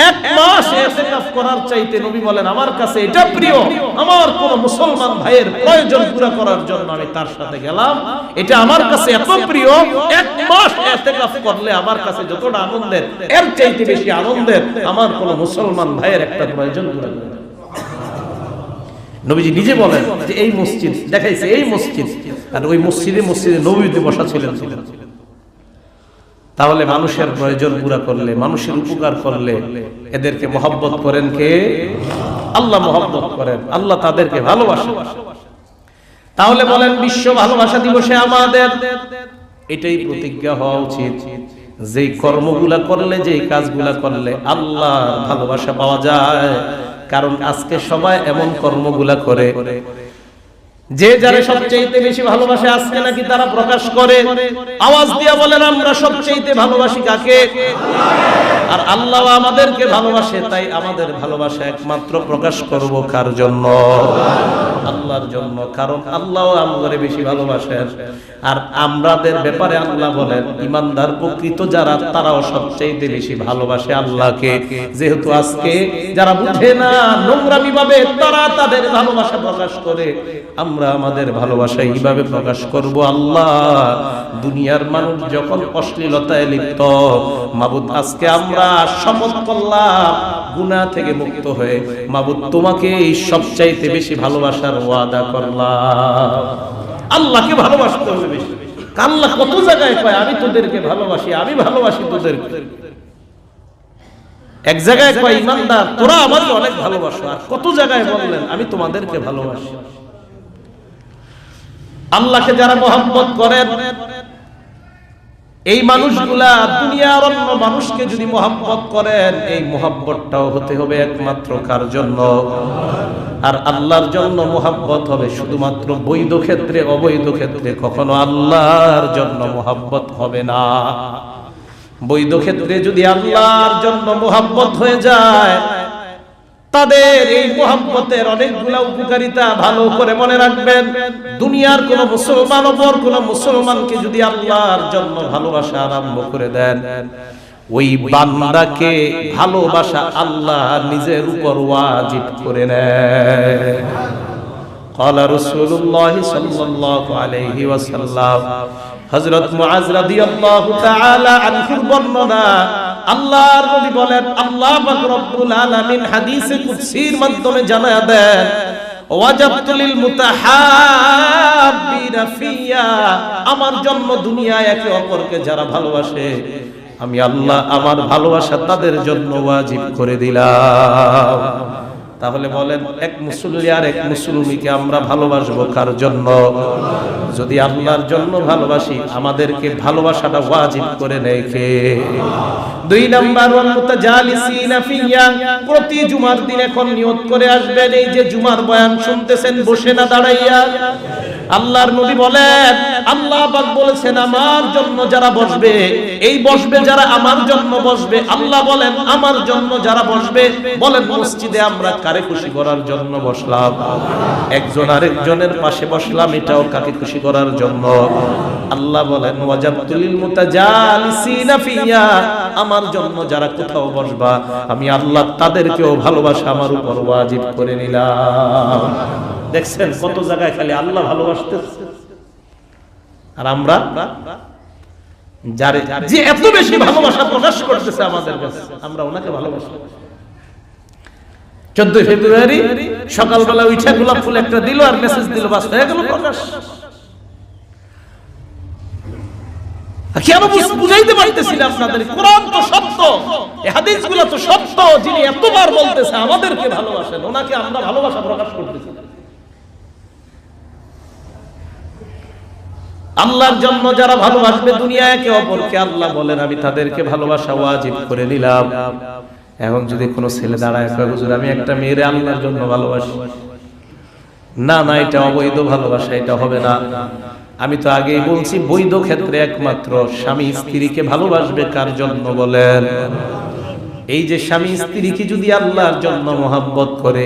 1 মাস ইতিকাফ করার চাইতে নবী বলেন আমার কাছে এটা প্রিয়, আমার কোন মুসলমান ভাইয়ের প্রয়োজন পুরো করার জন্য আমি তার সাথে গেলাম, এটা আমার কাছে এত প্রিয়, 1 মাস ইতিকাফ করলে আমার কাছে যতটা আনন্দের, এর চাইতে বেশি আনন্দের আমার কোন মুসলমান ভাইয়ের একটা প্রয়োজন পুরো করে। নবীজি নিজে বলেন যে এই মসজিদ দেখাইছে, এই মসজিদ, আর ওই মসজিদে নববীতে বসা ছিলেন। তাহলে মানুষের প্রয়োজন পুরা করলে, মানুষের উপকার করলে এদেরকে মহব্বত করেন কে? আল্লাহ মহব্বত করেন, আল্লাহ তাদেরকে ভালোবাসেন। তাহলে বলেন বিশ্ব ভালোবাসা দিবসে আমাদের এটাই প্রতিজ্ঞা হওয়া উচিত, যেই কর্মগুলা করলে, যেই কাজগুলা করলে আল্লাহর ভালোবাসা পাওয়া যায়। কারণ আজকে সবাই এমন কর্মগুলা করে যে যারা সবচেয়ে বেশি ভালোবাসে আজকে নাকি তারা প্রকাশ করে, আওয়াজ দিয়ে বলেন আমরা সবচেয়ে ভালোবাসি কাকে? আর আল্লাহ আমাদেরকে ভালোবাসে, তাই আমাদের ভালোবাসা একমাত্র প্রকাশ করব কার জন্য? আল্লাহর জন্য। কারণ আল্লাহ আমাদের বেশি ভালোবাসেন। আর আমাদের ব্যাপারে আল্লাহ বলেন ঈমানদার প্রকৃত যারা তারাও সবচেয়ে বেশি ভালোবাসে আল্লাহকে। যেহেতু আজকে যারা বুঝে না, নোংরামি ভাবে তারা তাদের ভালোবাসা প্রকাশ করে, আমরা আমাদের ভালোবাসা এইভাবে প্রকাশ করব। আল্লাহ দুনিয়ার মানুষ যখন অশ্লীলতায় লিপ্ত, মাবুদ আজকে আমরা শপথ করলাম গুনাহ থেকে মুক্ত হয়ে মাবুদ তোমাকে সবচাইতে বেশি ভালোবাসার ওয়াদা করলাম। আল্লাহকে ভালোবাসতে হবে বেশি। আল্লাহ কত জায়গায় কয় আমি তোদেরকে ভালোবাসি, আমি ভালোবাসি তোদেরকে। এক জায়গায় কয় ঈমানদার তোরা আমাকে অনেক ভালোবাসো, আর কত জায়গায় বললেন আমি তোমাদেরকে ভালোবাসি। আল্লাহকে যারা মহব্বত করেন, এই মানুষগুলা দুনিয়ার অন্য মানুষকে যদি মহব্বত করেন, এই মহব্বতটাও হতে হবে একমাত্র কার জন্য? আর আল্লাহর জন্য মহব্বত হবে শুধুমাত্র বৈধ ক্ষেত্রে, অবৈধ ক্ষেত্রে কখনো আল্লাহর জন্য মহব্বত হবে না। বৈধ ক্ষেত্রে যদি আল্লাহর জন্য মহব্বত হয়ে যায়, তাদের এই মহব্বতের অনেকগুলা উপকারিতা ভালো করে মনে রাখবেন। দুনিয়ার কোন মুসলমান অপর কোন মুসলমানকে যদি আল্লাহর জন্য ভালোবাসা আরম্ভ করে দেন, ওই বান্দাকে ভালোবাসা আল্লাহ নিজের উপর ওয়াজিব করে নেন। قال رسول الله صلى الله عليه وسلم, হযরত মুআজ রাদিয়াল্লাহু তাআলা আনহুর বর্ণনা, আল্লাহর নবী বলেন, আল্লাহ পাক রব্বুল আলামিন হাদিসে কুদসির মাধ্যমে জানায়া দেন, ওয়াজাবতু লিল মুতাহাব্বিনা ফিয়া, আমার জন্য দুনিয়ায় একে অপরকে যারা ভালোবাসে আমি আল্লাহ আমার ভালোবাসা তাদের জন্য ওয়াজিব করে দিলাম। তাহলে বলেন এক মুসল্লি আর এক মুসলমানকে আমরা ভালোবাসবো কার জন্য? যদি আল্লাহর জন্য ভালোবাসি, আমাদেরকে ভালোবাসাটা ওয়াজিব করে নেয় কে? দুই নাম্বার, ওয়াল মুতাজালিসিনা ফিয়া, প্রতি জুমার দিন এখন নিয়ত করে আসবেন, এই যে জুমার বয়ান শুনতেছেন বসে না দাঁড়াইয়া। আল্লাহর নবী বলেন, আল্লাহ পাক বলেছেন আমার জন্য যারা বসবে, এই বসবে যারা আমার জন্য বসবে। আল্লাহ বলেন আমার জন্য যারা বসবে, বলেন মসজিদে আমরা কারে খুশি করার জন্য বসলাম? একজন আরেকজনের পাশে বসলাম, এটাও কাকে খুশি করার জন্য? আল্লাহ বলেন ওয়াজাবতু লিল মুতাজালিসিনা ফিয়া, আমার জন্য যারা কোথাও বসবা আমি আল্লাহ তাদেরকেও ভালোবাসা আমার উপর ওয়াজিব করে নিলাম। দেখছেন কত জায়গায় খালি আল্লাহ ভালোবাসতেছে, আর আমরা যারে যে এত বেশি ভালোবাসা প্রকাশ করতেছে আমাদের কাছে, আমরা ওনাকে ভালোবাসি। 14 ফেব্রুয়ারি সকালবেলা উঠে গোলাপ ফুল একটা দিল আর মেসেজ দিল, বাস হয়ে গেল প্রকাশ। কেন বুঝাইতে পারতেছি না আপনাদের? কোরআন তো সত্য, এই হাদিসগুলো তো সত্য। যিনি এতবার বলতেছে আমাদেরকে ভালোবাসেন, ওনাকে আমরা ভালোবাসা প্রকাশ করতেছি। আল্লাহর জন্য যারা ভালোবাসবে দুনিয়ায় একে অপরকে, আল্লাহ বলেন আমি তাদেরকে ভালোবাসা ওয়াজিব করে দিলাম। এখন যদি কোনো ছেলে দাঁড়ায় কয় হুজুর আমি একটা মেয়েরে আল্লাহর জন্য ভালোবাসি, না না এটা অবৈধ ভালোবাসা, এটা হবে না। আমি তো আগেই বলছি বৈধ ক্ষেত্রে একমাত্র স্বামী স্ত্রীকে ভালোবাসবে কার জন্য বলেন? এই যে স্বামী স্ত্রীকে যদি আল্লাহর জন্য মহব্বত করে,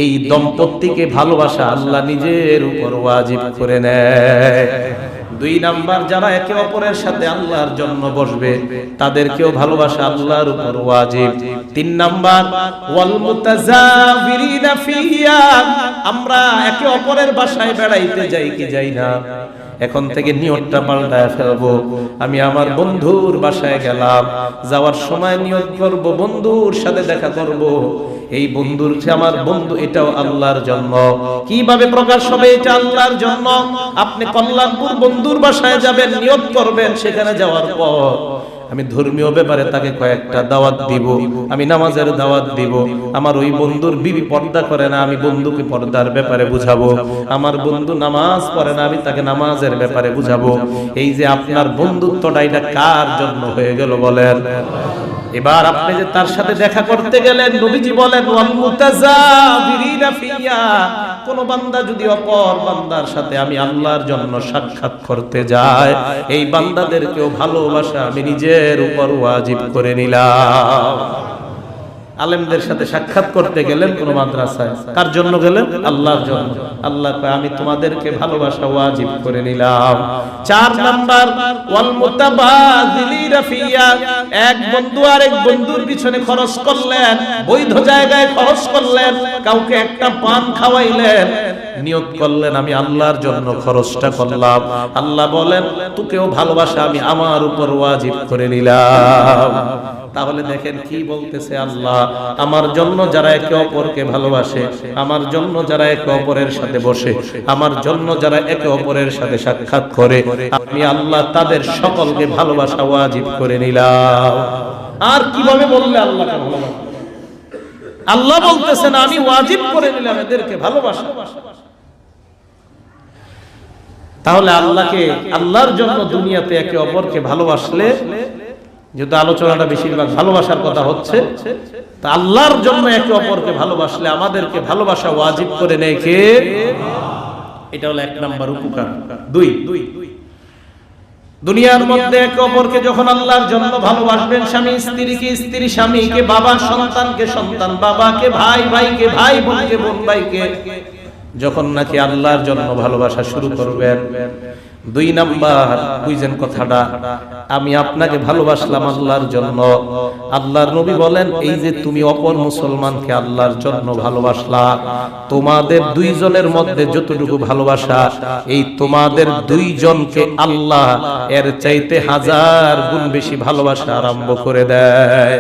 এই দম্পতিকে ভালোবাসা আল্লাহ নিজের উপর ওয়াজিব করে নেয়। দুই নাম্বার, যারা একে অপরের সাথে আল্লাহর জন্য বসবে তাদেরকেও ভালোবাসা আল্লাহর উপর ওয়াজিব। তিন নাম্বার, ওয়াল মুতাজাবিরিনা ফিহা, আমরা একে অপরের বাসায় বেড়াইতে যাই কি যাই না, এখন থেকে নিয়তটা পাল্টায় ফেলবো। আমি আমার বন্ধুর বাসায় গেলাম, যাওয়ার সময় নিয়ত করব বন্ধুর সাথে দেখা করব, এই বন্ধুর আমার বন্ধু এটাও আল্লাহর জন্য। কিভাবে প্রকাশ হবে এটা আল্লাহর জন্য? আপনি কল্যাণপুর বন্ধুর বাসায় যাবেন, নিয়ত করবেন, সেখানে যাওয়ার পর আমি ধর্মীয় ব্যাপারে তাকে কয়েকটা দাওয়াত দিব, আমি নামাজের দাওয়াত দিব। আমার ওই বন্ধুর বিবি পর্দা করে না, আমি বন্ধুকে পর্দার ব্যাপারে বুঝাবো। আমার বন্ধু নামাজ পড়ে না, আমি তাকে নামাজের ব্যাপারে বুঝাবো। এই যে আপনার বন্ধুত্বটা, এটা কার জন্য হয়ে গেল বলেন? এবার আপনি যে তার সাথে দেখা করতে গেলেন, নবীজি বলেন ওয়াল মুতাজাবিরিনা ফিয়া, কোন বান্দা যদি অপর বান্দার সাথে আমি আল্লাহর জন্য সাক্ষাৎ করতে যাই, এই বান্দাদেরকেও ভালোবাসা আমি নিজের উপর ওয়াজিব করে নিলাম। আলেমদের সাথে সাক্ষাৎ করতে গেলেন কোন মাদ্রাসায়, কার জন্য গেলেন? আল্লাহর জন্য। আল্লাহ কয় আমি তোমাদেরকে ভালোবাসা ওয়াজিব করে নিলাম। চার নাম্বার, ওয়াল মুতাবাযিলিনা ফিয়া, এক বন্ধু আরেক বন্ধুর পিছনে খরচ করলেন, বৈধ জায়গায় খরচ করলেন, কাউকে একটা পান খাওয়াইলেন, নিয়ত করলেন আমি আল্লাহর জন্য খরচটা করলাম। আল্লাহ বলেন তোকেও ভালোবাসা আমি আমার উপর ওয়াজিব করে নিলাম। তাহলে দেখেন কি বলতেছে আল্লাহ, আমার জন্য যারা একে অপরকে ভালোবাসে, আমার জন্য যারা একে অপরের সাথে বসে, আমার জন্য যারা একে অপরের সাথে সাক্ষাৎ করে, আমি আল্লাহ তাদের সকলকে ভালোবাসা ওয়াজিব করে নিলাম। আর কিভাবে বললে আল্লাহকে ভালোবাসা? আল্লাহ বলতেছেন আমি ওয়াজিব করে নিলাম এদেরকে ভালোবাসা। তাহলে আল্লাহকে, আল্লাহর জন্য দুনিয়াতে একে অপরকে ভালোবাসলে, যেহেতু আলোচনাটা বেশিরভাগ ভালোবাসার কথা হচ্ছে, তা আল্লাহর জন্য একে অপরকে ভালোবাসলে আমাদেরকে ভালোবাসা ওয়াজিব করে নেয় কে? এটা হলো এক নাম্বার উপকার। দুই, দুনিয়ার মধ্যে একে অপরকে যখন আল্লাহর জন্য ভালোবাসবেন, স্বামী স্ত্রীকে স্ত্রী স্বামীকে, বাবা সন্তানকে সন্তান বাবাকে, ভাই ভাইকে ভাই বোনকে বোন ভাইকে, যখন নাকি আল্লাহর জন্য ভালোবাসা শুরু করবেন, দুই নাম্বার বুঝেন কথাটা, আমি আপনাকে ভালোবাসলাম আল্লাহর জন্য। আল্লাহর নবী বলেন এই যে তুমি অপর মুসলমানকে আল্লাহর জন্য ভালোবাসলা, তোমাদের দুইজনের মধ্যে যতটুকু ভালোবাসা, এই তোমাদের দুইজনকে আল্লাহ এর চাইতে 1000 গুণ বেশি ভালোবাসা আরম্ভ করে দেয়।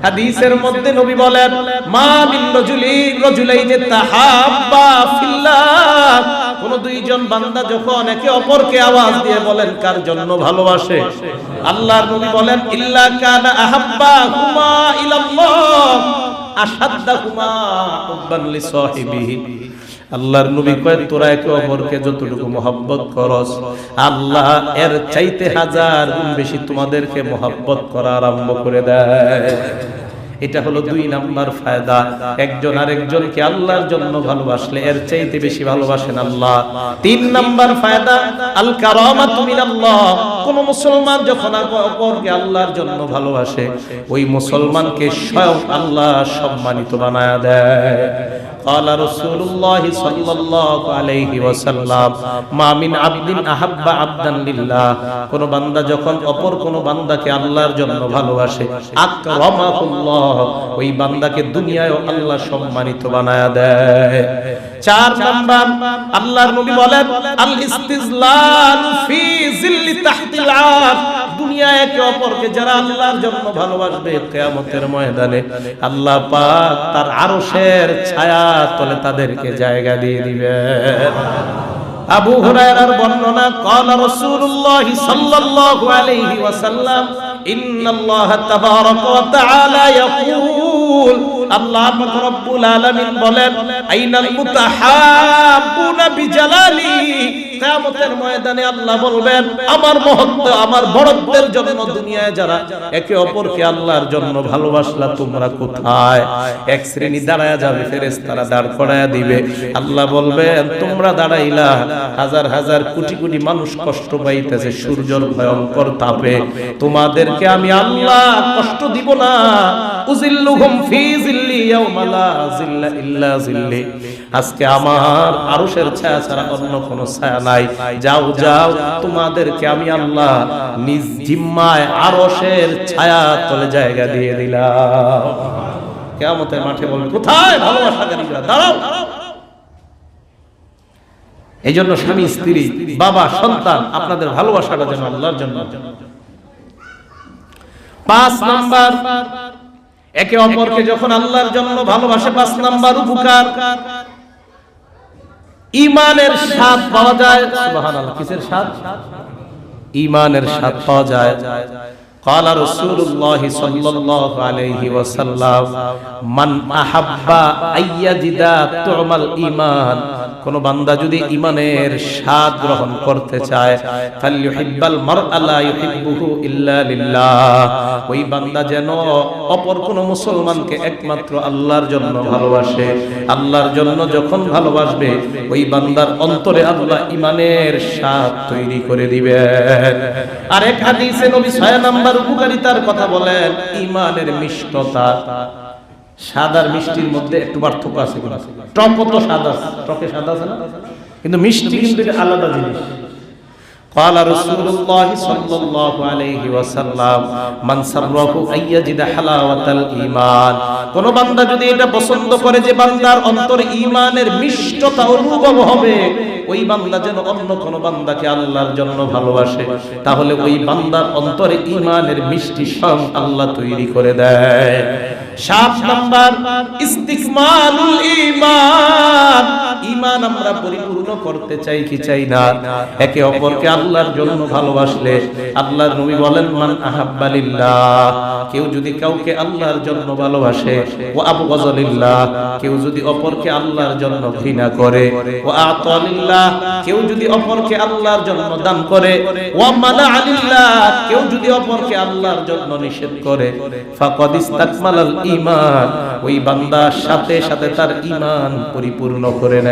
হাদিসের মধ্যে নবী বলেন মা মিন রাজুলাইনি তাহাব্বা ফিল্লাহ, কোন দুইজন বান্দা যখন একে অপরকে আওয়াজ দিয়ে বলেন কার জন্য ভালোবাসে, আল্লাহর নবী বলেন ইল্লা কানা আহাব্বাহুমা ইলাল্লাহ আশাদ্দাহুমা হুব্বান লিসাহিবিহি। আল্লাহর নবী কয় তোরা একে অপরকে যতটুকু মহব্বত করস, আল্লাহ এর চাইতে 1000 গুণ বেশি তোমাদেরকে মহব্বত করা আরম্ভ করে দেয়। এটা হলো দুই নাম্বার ফায়দা। একজন আরেকজনকে আল্লাহর জন্য ভালোবাসলে এর চাইতে বেশি ভালোবাসেন আল্লাহ। তিন নাম্বার ফায়দা আল কারামাতু মিনাল্লাহ, কোন মুসলমান যখন অপরকে আল্লাহর জন্য ভালোবাসে, ওই মুসলমানকে স্বয়ং আল্লাহ সম্মানিত বানায়া দেয়। قال رسول الله صلى الله عليه وسلم ما من عبد احب عبدا لله, কোন বান্দা যখন অপর কোন বান্দাকে আল্লাহর জন্য ভালোবাসে, আকরামাহুল্লাহ, ওই বান্দাকে দুনিয়ায় আল্লাহ সম্মানিত বানায়া দেয়। চার নাম্বার আল্লাহর নবী বলেন আল ইস্তিজলাল ফি জিল্লি তাহতিল আরশ, দুনিয়ায় একে অপরকে যারা আল্লাহর জন্য ভালোবাসবে, কিয়ামতের ময়দানে আল্লাহ পাক তার আরশের ছায়া তলে তাদেরকে জায়গা দিয়ে দিবেন। আবু হুরায়রার বর্ণনা ক্বালা রাসূলুল্লাহ সাল্লাল্লাহু আলাইহি ওয়াসাল্লাম ইন্নাল্লাহা তাবারাকা ওয়া তাআলা ইয়াকুল, আল্লাহ পাক রব্বুল আলামিন বলেন আইনাল মুতাহাব্বুনা বিজালালি, কিয়ামতের ময়দানে আল্লাহ বলবেন আমার মহত্ব আমার বড়ত্বের জন্য দুনিয়ায় যারা একে অপরকে আল্লাহর জন্য ভালোবাসলা তোমরা কোথায়? এক শ্রেণী দাঁড়ায়া যাবে, ফেরেশতারা দাঁড় করায়া দিবে। আল্লাহ বলবেন তোমরা দাঁড়াইলা, হাজার হাজার কোটি কোটি মানুষ কষ্ট পাইতেছে সূর্যের ভয়ঙ্কর তাপে, তোমাদেরকে আমি আল্লাহ কষ্ট দিব না। উযিল্লুহুম ফি জিল্লি ইয়াওমা লা জিল্লা ইল্লা জিল্লি, আজকে আমার আরশের ছায়া ছাড়া অন্য কোনো ছায়া নাই। যাও যাও, তোমাদেরকে আমি আল্লাহ নিজ জিম্মায় আরশের ছায়া তলে জায়গা দিয়ে দিলাম। কিয়ামতের মাঠে বলবে, কোথায় ভালোবাসাকারীরা, দাঁড়াও। এই জন্য স্বামী স্ত্রী, বাবা সন্তান, আপনাদের ভালোবাসাটা যেন আল্লাহর জন্য। 5 নাম্বার, একে অপরকে যখন আল্লাহর জন্য ভালোবাসে, 5 নাম্বার উপকার, ঈমানের স্বাদ পাওয়া যায়। সুবহানাল্লাহ, কিসের স্বাদ? ঈমানের স্বাদ পাওয়া যায়। قال رسول الله صلى الله عليه وسلم من احب ان يجد طعم الايمان, কোন বান্দা যদি ঈমানের স্বাদ গ্রহণ করতে চায়, ফালইউহিব্বাল মারআ লা ইউহিব্বুহু ইল্লা লিল্লাহ, ওই বান্দা যেন অপর কোন মুসলমানকে একমাত্র আল্লাহর জন্য ভালোবাসে। আল্লাহর জন্য যখন ভালোবাসবে, ওই বান্দার অন্তরে আল্লাহ ঈমানের স্বাদ তৈরি করে দিবেন। আর এক হাদিসে নবী 6 নাম্বার উপকারিতার কথা বলেন, ঈমানের মিষ্টতা। সাদার মিষ্টির মধ্যে একটু পার্থক্য আছে, টক তো সাদা, টকে সাদা আছে না, কিন্তু মিষ্টি কিন্তু আলাদা জিনিস। قال رسول الله صلى الله عليه وسلم من سره ان يجد حلاوه الايمان, কোন বান্দা যদি এটা পছন্দ করে যে বান্দার অন্তরে ঈমানের মিষ্টতা অনুভব হবে, ওই বান্দা যেন অন্য কোন বান্দাকে আল্লাহর জন্য ভালোবাসে, তাহলে ওই বান্দার অন্তরে ঈমানের মিষ্টি সং আল্লাহ তৈরি করে দেয়। 7 নাম্বার, ইস্তিকমালুল ঈমান, ঈমান আমরা পরিপূর্ণ করতে চাই কি চাই না? একে অপরকে আল্লাহর জন্য ভালোবাসলে, আল্লাহর নবী বলেন, মান আহাব্বা লিল্লাহ, কেউ যদি কাউকে আল্লাহর জন্য ভালোবাসে, ওয়া আবগাযা লিল্লাহ, কেউ যদি অপরকে আল্লাহর জন্য ঘৃণা করে, ওয়া আতা লিল্লাহ, কেউ যদি অপরকে আল্লাহর জন্য দান করে, ওয়া মানাআ লিল্লাহ, কেউ যদি অপরকে আল্লাহর জন্য নিষেধ করে, ফাকাদ ইস্তাকমালাল ঈমান, ওই বান্দার সাথে সাথে তার ঈমান পরিপূর্ণ করে নেয়।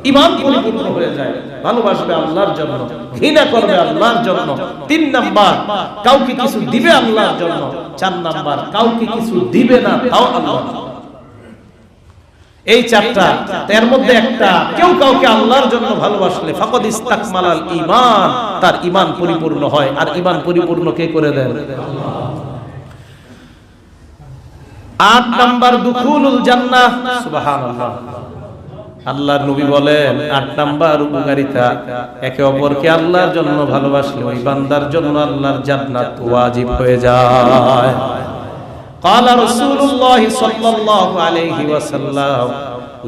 ঈমান পরিপূর্ণ হয়ে যায়, ভালোবাসবে আল্লাহর জন্য, ঘৃণা করবে আল্লাহর জন্য। 3 নাম্বার, কাউকে কিছু দিবে আল্লাহর জন্য। 4 নাম্বার, কাউকে কিছু দিবে না, তাও আল্লাহ। এই 4টা, এর মধ্যে একটা, কেউ কাউকে আল্লাহর জন্য ভালোবাসলে ফাকাদ ইস্তাকমালাল ঈমান, তার ঈমান পরিপূর্ণ হয়। আর ঈমান পরিপূর্ণ কে করে দেন? আল্লাহ। 8 নাম্বার, দুখুলুল জান্নাহ। সুবহানাল্লাহ, আল্লাহর নবী বলেন 8 নাম্বার উপকারিতা, একে অপরকে আল্লাহর জন্য ভালোবাসলে ওই বান্দার জন্য আল্লাহর জান্নাত ওয়াজিব হয়ে যায়। قال رسول الله صلى الله عليه وسلم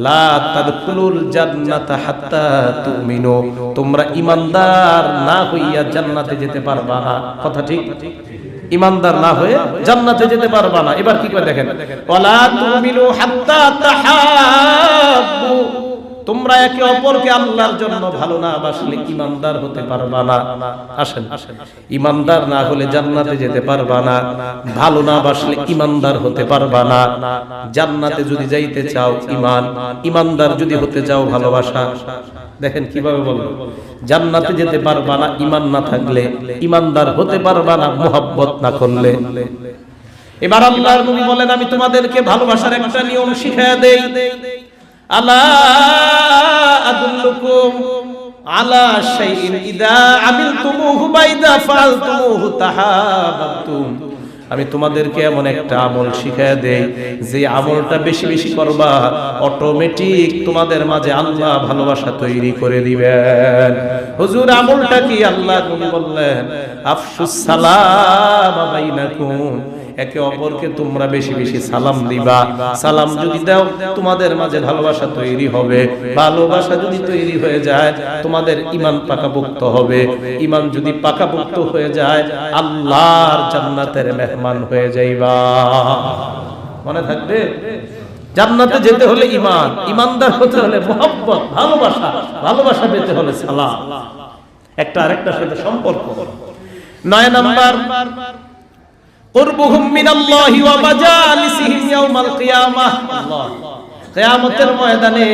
لا تدخلوا الجنة حتى تؤمنوا, তোমরা ঈমানদার না হইয়া জান্নাতে যেতে পারবা না। কথা ঠিক? ঈমানদার না হয়ে জান্নাতে যেতে পারবা না। এবার কি করে দেখেন, ওয়ালা তুমিনু হাত্তা তাহাব্বু, তোমরা একে অপরকে আল্লাহর জন্য ভালো না বাসলে ঈমানদার হতে পারবা না। আসেন, ঈমানদার না হলে জান্নাতে যেতে পারবা না, ভালো না বাসলে ঈমানদার হতে পারবা না। জান্নাতে যদি যাইতে চাও ঈমান, ঈমানদার যদি হতে চাও ভালোবাসা। দেখেন কিভাবে বলবো, জান্নাতে যেতে পারবা না ঈমান না থাকলে, ঈমানদার হতে পারবা না মুহাব্বত না করলে। এবার আল্লাহর নবী বলেন, আমি তোমাদেরকে ভালোবাসার একটা নিয়ম শিখিয়ে দেই। আলা আদুল্লুকুম আলা শাইইন ইযা আমিলতুমুহু বাইদা ফাআলতুমুহু তাহাব্বাতুম, আমি তোমাদেরকে এমন একটা আমল শিখিয়ে দেই, যে আমলটা বেশি বেশি করবা, অটোমেটিক তোমাদের মাঝে আল্লাহ ভালোবাসা তৈরি করে দিবেন। হুজুর আমলটা কি? আল্লাহ নবী বললেন, আফশুস সালাম বাইনাকুম, একে অপরকে তোমরা বেশি বেশি সালাম দিবা। সালাম যদি দাও, তোমাদের মাঝে ভালোবাসা তৈরি হবে। ভালোবাসা যদি তৈরি হয়ে যায়, তোমাদের ঈমান পাকাপোক্ত হবে। ঈমান যদি পাকাপোক্ত হয়ে যায়, আল্লাহর জান্নাতের মেহমান হয়ে যাইবা। মনে থাকবে, জান্নাতে যেতে হলে ঈমান, ঈমানদার হতে হলে মুহাব্বত, ভালোবাসা, ভালোবাসা পেতে হলে সালাম, একটা আরেকটার সাথে সম্পর্ক। 9 নাম্বার, কুরবুহুম মিনাল্লাহি ওয়া মাজালিসিহিম ইয়াউমাল কিয়ামাহ। আল্লাহ, কিয়ামতের ময়দানে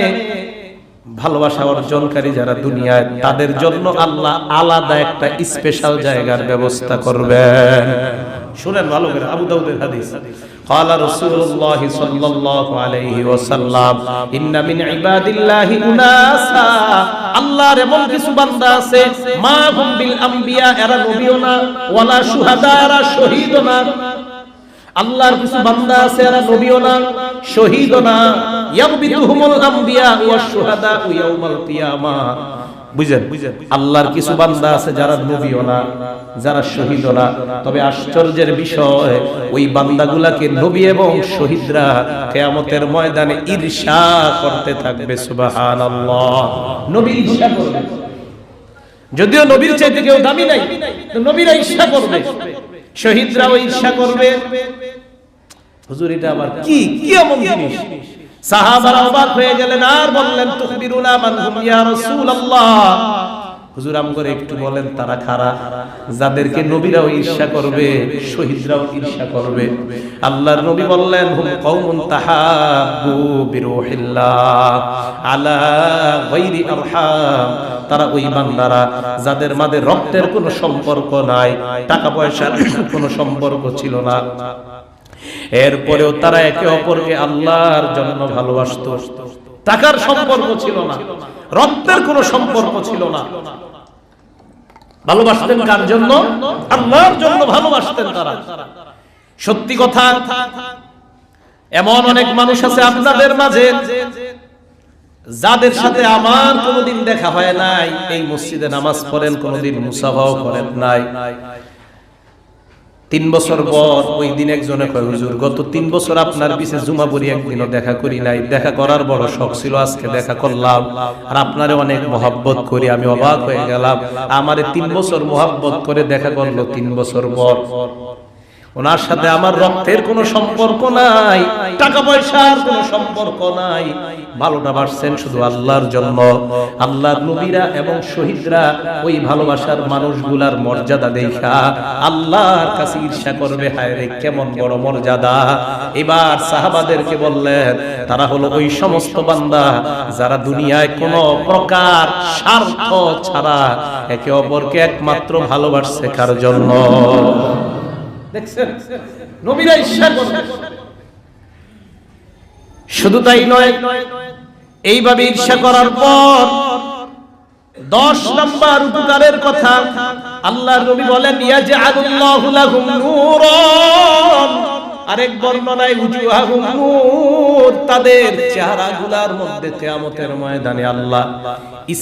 ভালোবাসা অর্জনকারী যারা দুনিয়ায়, তাদের জন্য আল্লাহ আলাদা একটা স্পেশাল জায়গার ব্যবস্থা করবেন। শুনেন ভালো করে, আবু দাউদের হাদিস। قال رسول الله صلى الله عليه وسلم ان من عباد الله اناسا, আল্লাহর এমন কিছু বান্দা আছে মা হুম বিল আম্বিয়া, এরা নবীও না, ওয়ালা শুহাদা, এরা শহীদও না। আল্লাহর কিছু বান্দা আছে এরা নবীও না, শহীদও না। ইয়াবিতুহুমুল আম্বিয়া ওয়াশ শুহাদা ইয়াউমাল কিয়ামা। বুঝেন, আল্লাহর কিছু বান্দা আছে যারা নবীও না, যারা শহীদও না, তবে আশ্চর্যের বিষয় ওই বান্দাগুলাকে নবী এবং শহীদরা কিয়ামতের ময়দানে ঈর্ষা করতে থাকবে। সুবহানাল্লাহ। নবী ঈর্ষা করবে, যদিও নবীর চাইতে কেউ দামি নাই, তো নবীরা ঈর্ষা করবে, শহীদরাও ঈর্ষা করবে। হুজুর এটা আবার কি এমন জিনিস? সাহাবারা অবাক হয়ে গেলেন আর বললেন, তুখবিরুনা মান হুম ইয়া রাসূলুল্লাহ, হুজুর আমগরে একটু বলেন তারা কারা যাদেরকে নবীরাও ঈর্ষা করবে, শহীদরাও ঈর্ষা করবে। আল্লাহর নবী বললেন, হুম কওমুন তাহাব্বু বিরূহিল্লাহ আলা গায়রি আরহাম, তারা ওই বান্দারা যাদের মাঝে রক্তের কোনো সম্পর্ক নাই, টাকা পয়সার কোনো সম্পর্ক ছিল না, এরপরেও তারা একে অপরকে আল্লাহর জন্য ভালোবাসতো। টাকার সম্পর্ক ছিল না, রক্তের কোনো সম্পর্ক ছিল না, ভালোবাসতেন কার জন্য? আল্লাহর জন্য ভালোবাসতেন তারা। সত্যি কথা, এমন অনেক মানুষ আছে আপনাদের মাঝে যাদের সাথে আমার কোনোদিন দেখা হয় নাই, এই মসজিদে নামাজ পড়েন, কোনোদিন মুসাফাও করেন নাই। 3 বছর পর ওই দিন একজনে কয়, হুজুর গত 3 বছর আপনার পিছে জুমা পড়ি একদিনও দেখা করি নাই, দেখা করার বড় শখ ছিল, আজকে দেখা করলাম, আর আপনারে অনেক মহব্বত করি। আমি অবাক হয়ে গেলাম, আমারে 3 বছর মহব্বত করে দেখা করলো 3 বছর পর। ওনার সাথে আমার রক্তের কোনো সম্পর্ক নাই, টাকা পয়সার কোনো সম্পর্ক নাই, ভালোটা বাসছেন শুধু আল্লাহর জন্য। আল্লাহর নবীরা এবং শহীদরা ওই ভালোবাসার মানুষগুলার মর্যাদা দেখা আল্লাহর কাছে ঈর্ষা করবে, হায় রে কেমন বড় মর্যাদা। এবার সাহাবাদেরকে বললেন, তারা হলো ওই সমস্ত বান্দা যারা দুনিয়ায় কোনো প্রকার স্বার্থ ছাড়া একে অপরকে একমাত্র ভালোবাসছে কার জন্য? দেখছেন, নবীরা ঈর্ষা করবে। শুধু তাই নয়, এইভাবে ঈর্ষা করার পর 10 নম্বর উপকারের কথা আল্লাহর নবী বলেন, ইয়াজআলুল্লাহু লাহুম নূরান, আরেক বর্ণনায় উজুহাহুম নূর, তাদের চেহারাগুলোর মধ্যে কিয়ামতের ময়দানে আল্লাহ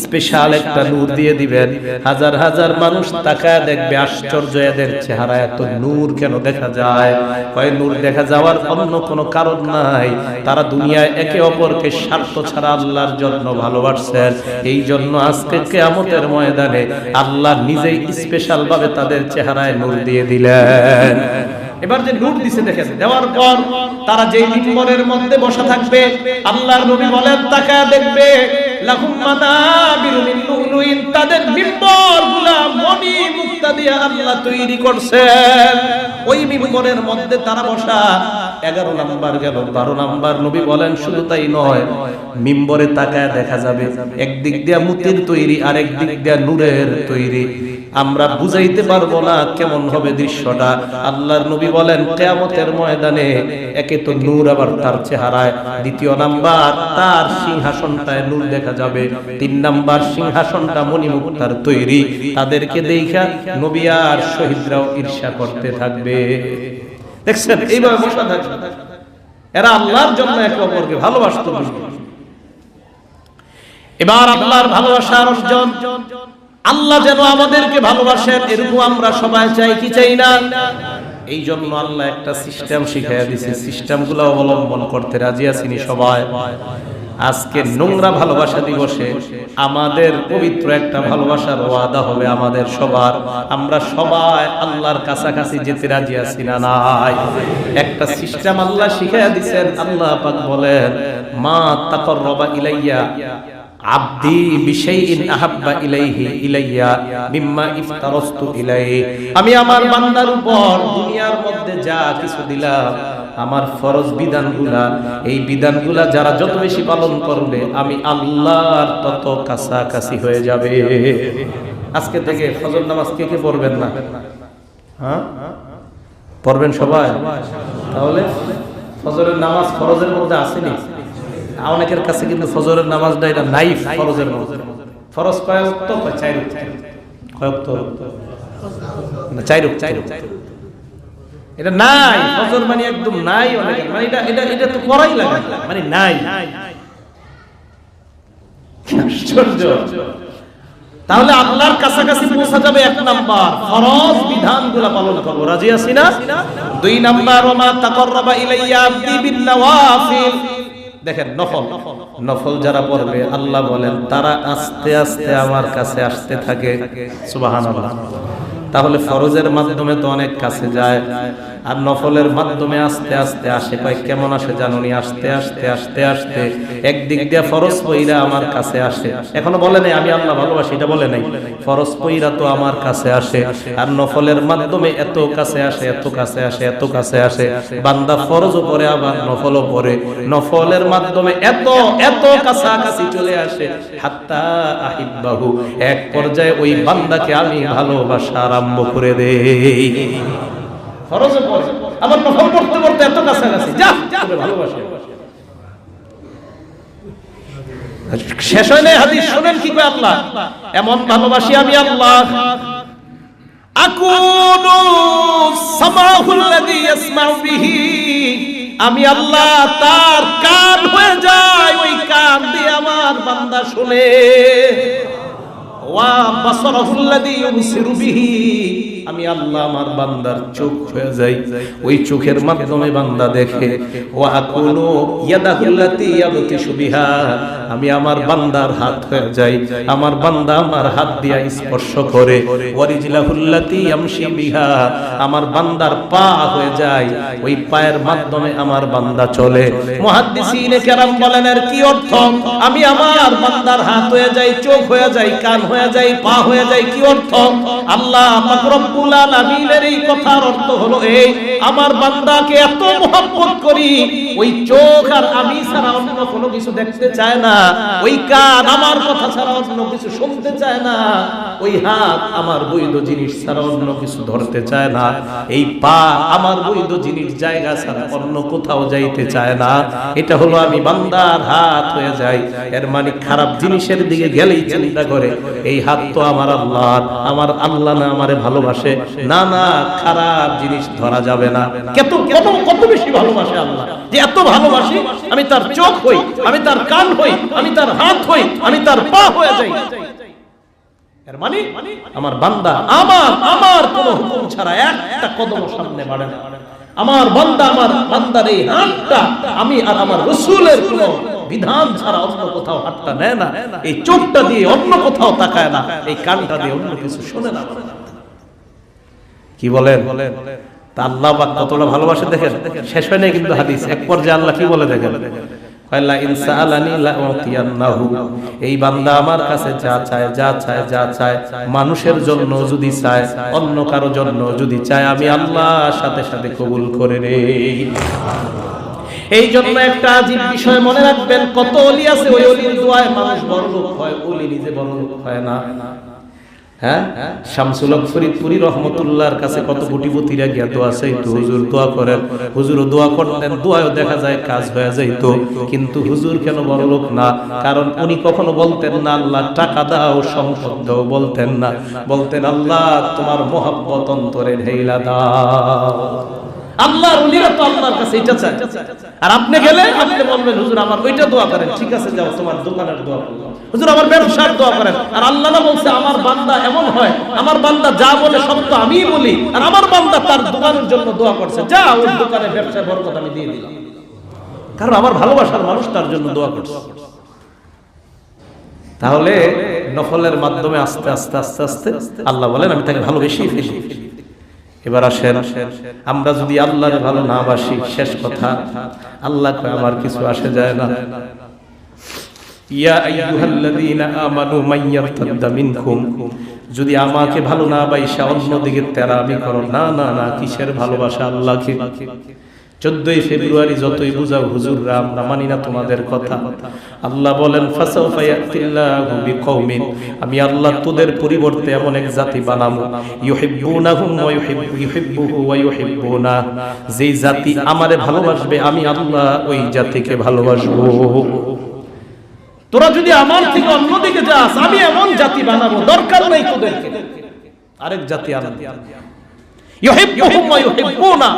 স্পেশাল একটা নূর দিয়ে দিবেন। হাজার হাজার মানুষ তাকায় দেখবে, আশ্চর্য এদের চেহারা এত নূর কেন দেখা যায়? কয় নূর দেখা যাওয়ার অন্য কোনো কারণ নাই, তারা দুনিয়ায় একে অপরকে স্বার্থ ছাড়া আল্লাহর জন্য ভালোবাসছেন, এই জন্য আজকে কিয়ামতের ময়দানে আল্লাহ নিজেই স্পেশাল ভাবে তাদের চেহারায় নূর দিয়ে দিলেন। এবার যে নূর দিছে দেখেন, দেওয়ার পর তারা যেই মিম্বরের মধ্যে বসা থাকবে, আল্লাহর নবী বলেন তাকায় দেখবে, লাহুম মানাবিরু মিন লুলুইন, তাদের মিম্বরগুলা মণি মুক্তা দিয়ে আল্লাহ তৈরি করছেন। ওই মিম্বরের মধ্যে তারা বসা। 11 নাম্বার গেল, 12 নাম্বার নবী বলেন শুধু তাই নয়, মিম্বরে তাকায় দেখা যাবে একদিক দিয়া মুতির তৈরি, আরেক দিক দিয়া নূরের তৈরি। আমরা বুঝাইতে পারবো না কেমন হবে দৃশ্যটা। আল্লাহর নবী বলেন কিয়ামতের ময়দানে একে তো নূর, আবার তার চেহারায়, দ্বিতীয় নাম্বার তার সিংহাসনটায় নূর দেখা যাবে, 3 নাম্বার সিংহাসনটা মণিমুক্তার তৈরি। তাদেরকে দেখা নবী আর শহীদরাও ঈর্ষা করতে থাকবে। দেখছেন, এইভাবে বসা থাকবে, এরা আল্লাহর জন্য একে অপরকে ভালোবাসত। এবার আল্লাহর ভালোবাসার অর্জন, আল্লাহ যেন আমাদেরকে ভালোবাসেন, এরকম আমরা সবাই চাই কি চাই না? এই জন্য আল্লাহ একটা সিস্টেম শিখাইয়া দিয়েছে, সিস্টেমগুলো অবলম্বন করতে রাজি আছিনি সবাই? আজকে নোংরা ভালোবাসা দিবসে আমাদের পবিত্র একটা ভালোবাসার ওয়াদা হবে আমাদের সবার। আমরা সবাই আল্লাহর কাছাকাছি যেতে রাজি আছি না নাই? একটা সিস্টেম আল্লাহ শিখাইয়া দিয়েছেন। আল্লাহ পাক বলেন, মা তাকাররাবা ইলাইয়া আব্দি বিশাইইন আহাব্বা ইলাইহি ইলাইয়া মিম্মা ইফতারাস্তু ইলাইহি, আমি আমার বান্দার উপর দুনিয়ার মধ্যে যা কিছু দিলাম, আমার ফরজ বিধানগুলা, এই বিধানগুলা যারা যত বেশি পালন করবে আমি আল্লাহর তত কাছাকাছি হয়ে যাবে। আজকে থেকে ফজর নামাজ কে কে পড়বেন না? হ্যাঁ, পড়বেন সবাই। তাহলে ফজরের নামাজ ফরজের মধ্যে আসেনি। অনেকের কাছে কিন্তু ফজরের নামাজটা এটা নাই ফরজের মধ্যে। ফরজ কয় ওয়াক্ত? চার ওয়াক্ত। কয় ওয়াক্ত? না, চার ওয়াক্ত। এটা নাই, ফজর মানে একদম নাই অনেকের, মানে এটা তো করাই লাগে, মানে নাই। আশ্চর্য। তাহলে আল্লাহর কাছাকাছি পৌঁছা যাবে এক নাম্বার, ফরজ বিধানগুলো পালন করব। রাজি আছি না? দুই নাম্বার, ওমা তাকাররাবা ইলাইয়া আবদি বিন নওয়াফিল। দেখেন, নফল যারা পড়বে আল্লাহ বলেন তারা আস্তে আস্তে আমার কাছে আসতে থাকে। সুবহানাল্লাহ। তাহলে ফরজের মাধ্যমে তো অনেক কাছে যায়, আর নফলের মাধ্যমে আস্তে আস্তে আসে। কয় কেমন আসে জানুনি? আস্তে আস্তে আস্তে আস্তে একদিক দিয়ে ফরজ পইরা আমার কাছে আসে। এখনো বলে নাই আমি আল্লাহ ভালোবাসি, এটা বলে নাই। ফরজ পইরা তো আমার কাছে আসে, আর নফলের মাধ্যমে এত কাছে আসে, এত কাছে আসে, এত কাছে আসে। বান্দা ফরজও পড়ে আবার নফলও পড়ে, নফলের মাধ্যমে এত এত কাছাকাছি চলে আসে, হাত্তা আহিব্বাহু, এক পর্যায়ে ওই বান্দাকে আমি ভালোবাসা আরম্ভ করে দেই। ফরজ পড়ে আবার নফল পড়তে পড়তে এত কাছাকাছি, যা ভালোবাসে। শেষ হয় না হাদিস, শুনেন কি কয় আল্লাহ, এমন ভালোবাসি আমি আল্লাহ, আকুনু সামাহুল্লাযী ইয়াসমাউ বিহি, আমি আল্লাহ তার কান হয়ে যায়, ওই কান দিয়ে আমার বান্দা শুনে। ওয়া বাসারাহুল্লাযী ইউবসিরু বিহি, আমি আল্লাহ আমার বান্দার চোখ হয়ে যাই, ওই চোখের মাধ্যমে বান্দা দেখে। ওয়া আকুনু ইয়াদাহুল্লাতী ইয়াবতিশু বিহা, আমি আমার বান্দার হাত হয়ে যাই, আমার বান্দা আমার হাত দিয়া স্পর্শ করে। ওয়া রিজলাহুল্লাতী ইয়ামশি বিহা, আমার বান্দার পা হয়ে যায়, ওই পায়ের মাধ্যমে আমার বান্দা চলে। মুহাদ্দিসিনে কেরাম বলেন এর কি অর্থ? আমি আমার বান্দার হাত হয়ে যাই, চোখ হয়ে যাই, কান হয়ে যাই, পা হয়ে যাই। কি অর্থ? আল্লাহ পাক রব্বুল আলামিনের এই কথার অর্থ হলো এই, আমার বান্দাকে এত মহব্বত করি, ওই চোখ আর আমি ছাড়া অন্য কোনো কিছু দেখতে চায় না, ওই কান আমার কথা ছাড়া অন্য কিছু শুনতে চায় না, ওই হাত আমার বৈধ জিনিস ছাড়া অন্য কিছু ধরতে চায় না, এই পা আমার বৈধ জিনিস জায়গা ছাড়া অন্য কোথাও যাইতে চায় না। এটা হলো আমি বান্দার হাত হয়ে যাই। এর মানে খারাপ জিনিসের দিকে গেলেই চিন্তা করে এই হাত তো আমার আল্লাহর, আমার আল্লাহ না আমারে ভালোবাসে, না না, খারাপ জিনিস ধরা যাবে না। কত বেশি ভালোবাসে আল্লাহ, যে এত ভালোবাসি আমি তার চোখ হই, আমি তার কান হই, আমি তার হাত হই, আমি তার পা হয়ে যাই। এর মানে আমার বান্দা আমার কোন হুকুম ছাড়া একটা কদম সামনে বাড়ে না। আমার বান্দা আমার বান্দার এই হাতটা আমি আর আমার রাসূলের কোন বিধান ছাড়া অন্য কোথাও হাতটা নেয় না, এই চোখটা দিয়ে অন্য কোথাও তাকায় না, এই কানটা দিয়ে অন্য কিছু শোনে না। কি বলেন? তা আল্লাহ পাক কতটা ভালোবাসে দেখেন। শেষ হয় না কিন্তু হাদিস, এক পর্যায়ে আল্লাহ কি বলে দেখেন, লা ইন সাআলানি লা উতিয়ান্নাহু, এই বান্দা আমার কাছে যা চায়, যা চায়, যা চায়, মানুষের জন্য যদি চায়, অন্য কারো জন্য যদি চায়, আমি আল্লাহ সাথে সাথে কবুল করে নেই। এই জন্য একটা আজীব বিষয় মনে রাখবেন, কত ওলি আছে ওই ওলির দোয়ায় মানুষ বড়লোক হয়, ওলি নিজে বড়লোক হয় না। হ্যাঁ, শামসুল হক ফরিদপুরি রহমতুল্লাহর কাছে কত কোটিপতিরা গিয়া দোয়া চাইতো, হুজুর দোয়া করেন, হুজুরও দোয়া করতেন, দোয়াও দেখা যায় কাজ হয়ে যাইতো। কিন্তু হুজুর কেন বড়লোক না? কারণ উনি কখনো বলতেন না আল্লাহ টাকা দাও, সম্পদ দাও, বলতেন না, বলতেন আল্লাহ তোমার মহব্বত অন্তরে ঢেইলা দাও। আল্লাহর ওলিরা তো আল্লাহর কাছে এটা চায়। আর আপনি গেলে আপনি বলবেন হুজুর আমার ওইটা দোয়া করেন, ঠিক আছে যাও তোমার দোকানের দোয়া করো, হুজুর আমার ব্যবসার দোয়া করেন। আর আল্লাহ না বলছে আমার বান্দা এমন হয়, আমার বান্দা যা বলে সব তো আমিই বলি, আর আমার বান্দা তার দোকানের জন্য দোয়া করছে, যা ওই দোকানে ব্যবসার বরকত আমি দিয়ে দিলাম, কারণ আমার ভালোবাসার মানুষ তার জন্য দোয়া করছে। তাহলে নফলের মাধ্যমে আস্তে আস্তে আস্তে আস্তে আল্লাহ বলেন আমি তাকে ভালোবেসেই ফেলি। এবার আসেন, আমরা যদি আল্লাহর ভালো না বাসি, শেষ কথা আল্লাহ কয় আমার কিছু আসে যায় না। ইয়া আইয়ুহাল্লাযীনা আমানু মান ইয়ারতাদ্দা মিনকুম, যদি আমাকে ভালো না বাইসা অন্যদিকে তেরামি করো, না না না, কিসের ভালোবাসা আল্লাহকে? 14 ফেব্রুয়ারি যতই বুঝাও হুজুররা আমরা মানি না তোমাদের কথা। আল্লাহ বলেন ফাসাউফা ইয়াতিল্লাহু বিকওমিন, আমি আল্লাহ তোদের পরিবর্তে এমন এক জাতি বানাবো, ইউহিব্বুনাহুম ওয়া ইউহিব্বুহু ওয়া ইউহিব্বুনা, যেই জাতি আমারে ভালোবাসবে আমি আল্লাহ ওই জাতিকে ভালোবাসবো। তোরা যদি আমার থেকে অন্যদিকে যাস আমি এমন জাতি বানাবো, দরকার নাই তোদেরকে আরেক জাতি আনতে। ইউহিব্বুহুম ওয়া ইউহিব্বুনা,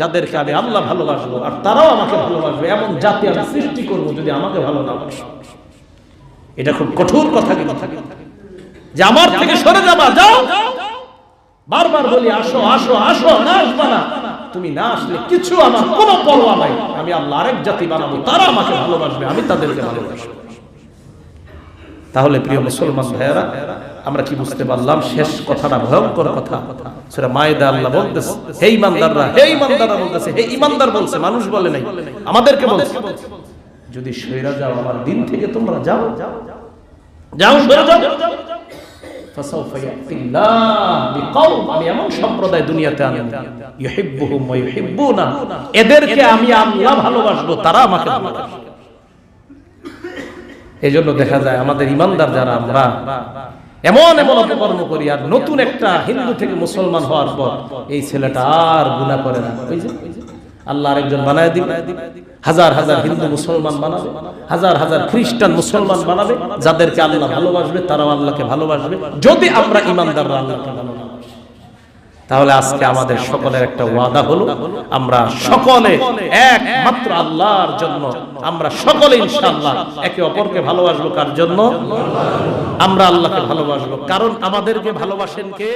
যাদেরকে আমি আল্লাহ ভালোবাসবো আর তারাও আমাকে ভালোবাসবে, এমন জাতি আমি সৃষ্টি করব যদি আমাকে ভালো না বাসে। এটা খুব কঠোর কথা যে আমার থেকে সরে যাবা, যাও। বারবার বলি আসো আসো আসো, না আসবা না, তুমি না আসলে কিছু আমার কোনো পরোয়া নাই, আমি আল্লাহ আরেক জাতি বানাবো, তারা আমাকে ভালোবাসবে, আমি তাদেরকে ভালোবাসবো। তাহলে প্রিয় মুসলমান ভাইয়েরা, আমরা কি বুঝতে পারলাম? শেষ কথাটা ভয়ঙ্কর কথা। সূরা মায়েদা আল্লাহ বলতেছে, হে ঈমানদাররা, হে ঈমানদাররা বলতেছে, হে ঈমানদার বলছে, মানুষ বলে নাই, আমাদেরকে বলছে, যদি সইরা যাও আমার দিন থেকে তোমরা যাও, যাও সরে যাও, ফাসাউফা ইয়াতিল্লাহ বিকওম, আমি এমন সম্প্রদায় দুনিয়াতে আনব, ইউহিব্বুহুম ওয়া ইউহিব্বুনা, এদেরকে আমি আল্লাহ ভালোবাসবো, তারা আমাকে ভালোবাসবে। এজন্য দেখা যায় আমাদের ঈমানদার যারা আমরা এমন এমন অপকর্ম করি, আর নতুন একটা হিন্দু থেকে মুসলমান হওয়ার পর এই ছেলেটা আর গুনাহ করে না, ওই যে আল্লাহ আরেকজন বানায় দিবে, হাজার হাজার হিন্দু মুসলমান বানাবে, হাজার হাজার খ্রিস্টান মুসলমান বানাবে, যাদেরকে আল্লাহ ভালোবাসবে তারাও আল্লাহকে ভালোবাসবে, যদি আমরা ঈমানদাররা আল্লাহকে ভালোবাসি। তাহলে আজকে আমাদের সকলের একটা ওয়াদা হলো, আমরা সকলে একমাত্র আল্লাহর জন্য, আমরা সকলে ইনশাআল্লাহ একে অপরকে ভালোবাসবো। কার জন্য? আমরা আল্লাহকে ভালোবাসবো, কারণ আমাদেরকে ভালোবাসেন কে?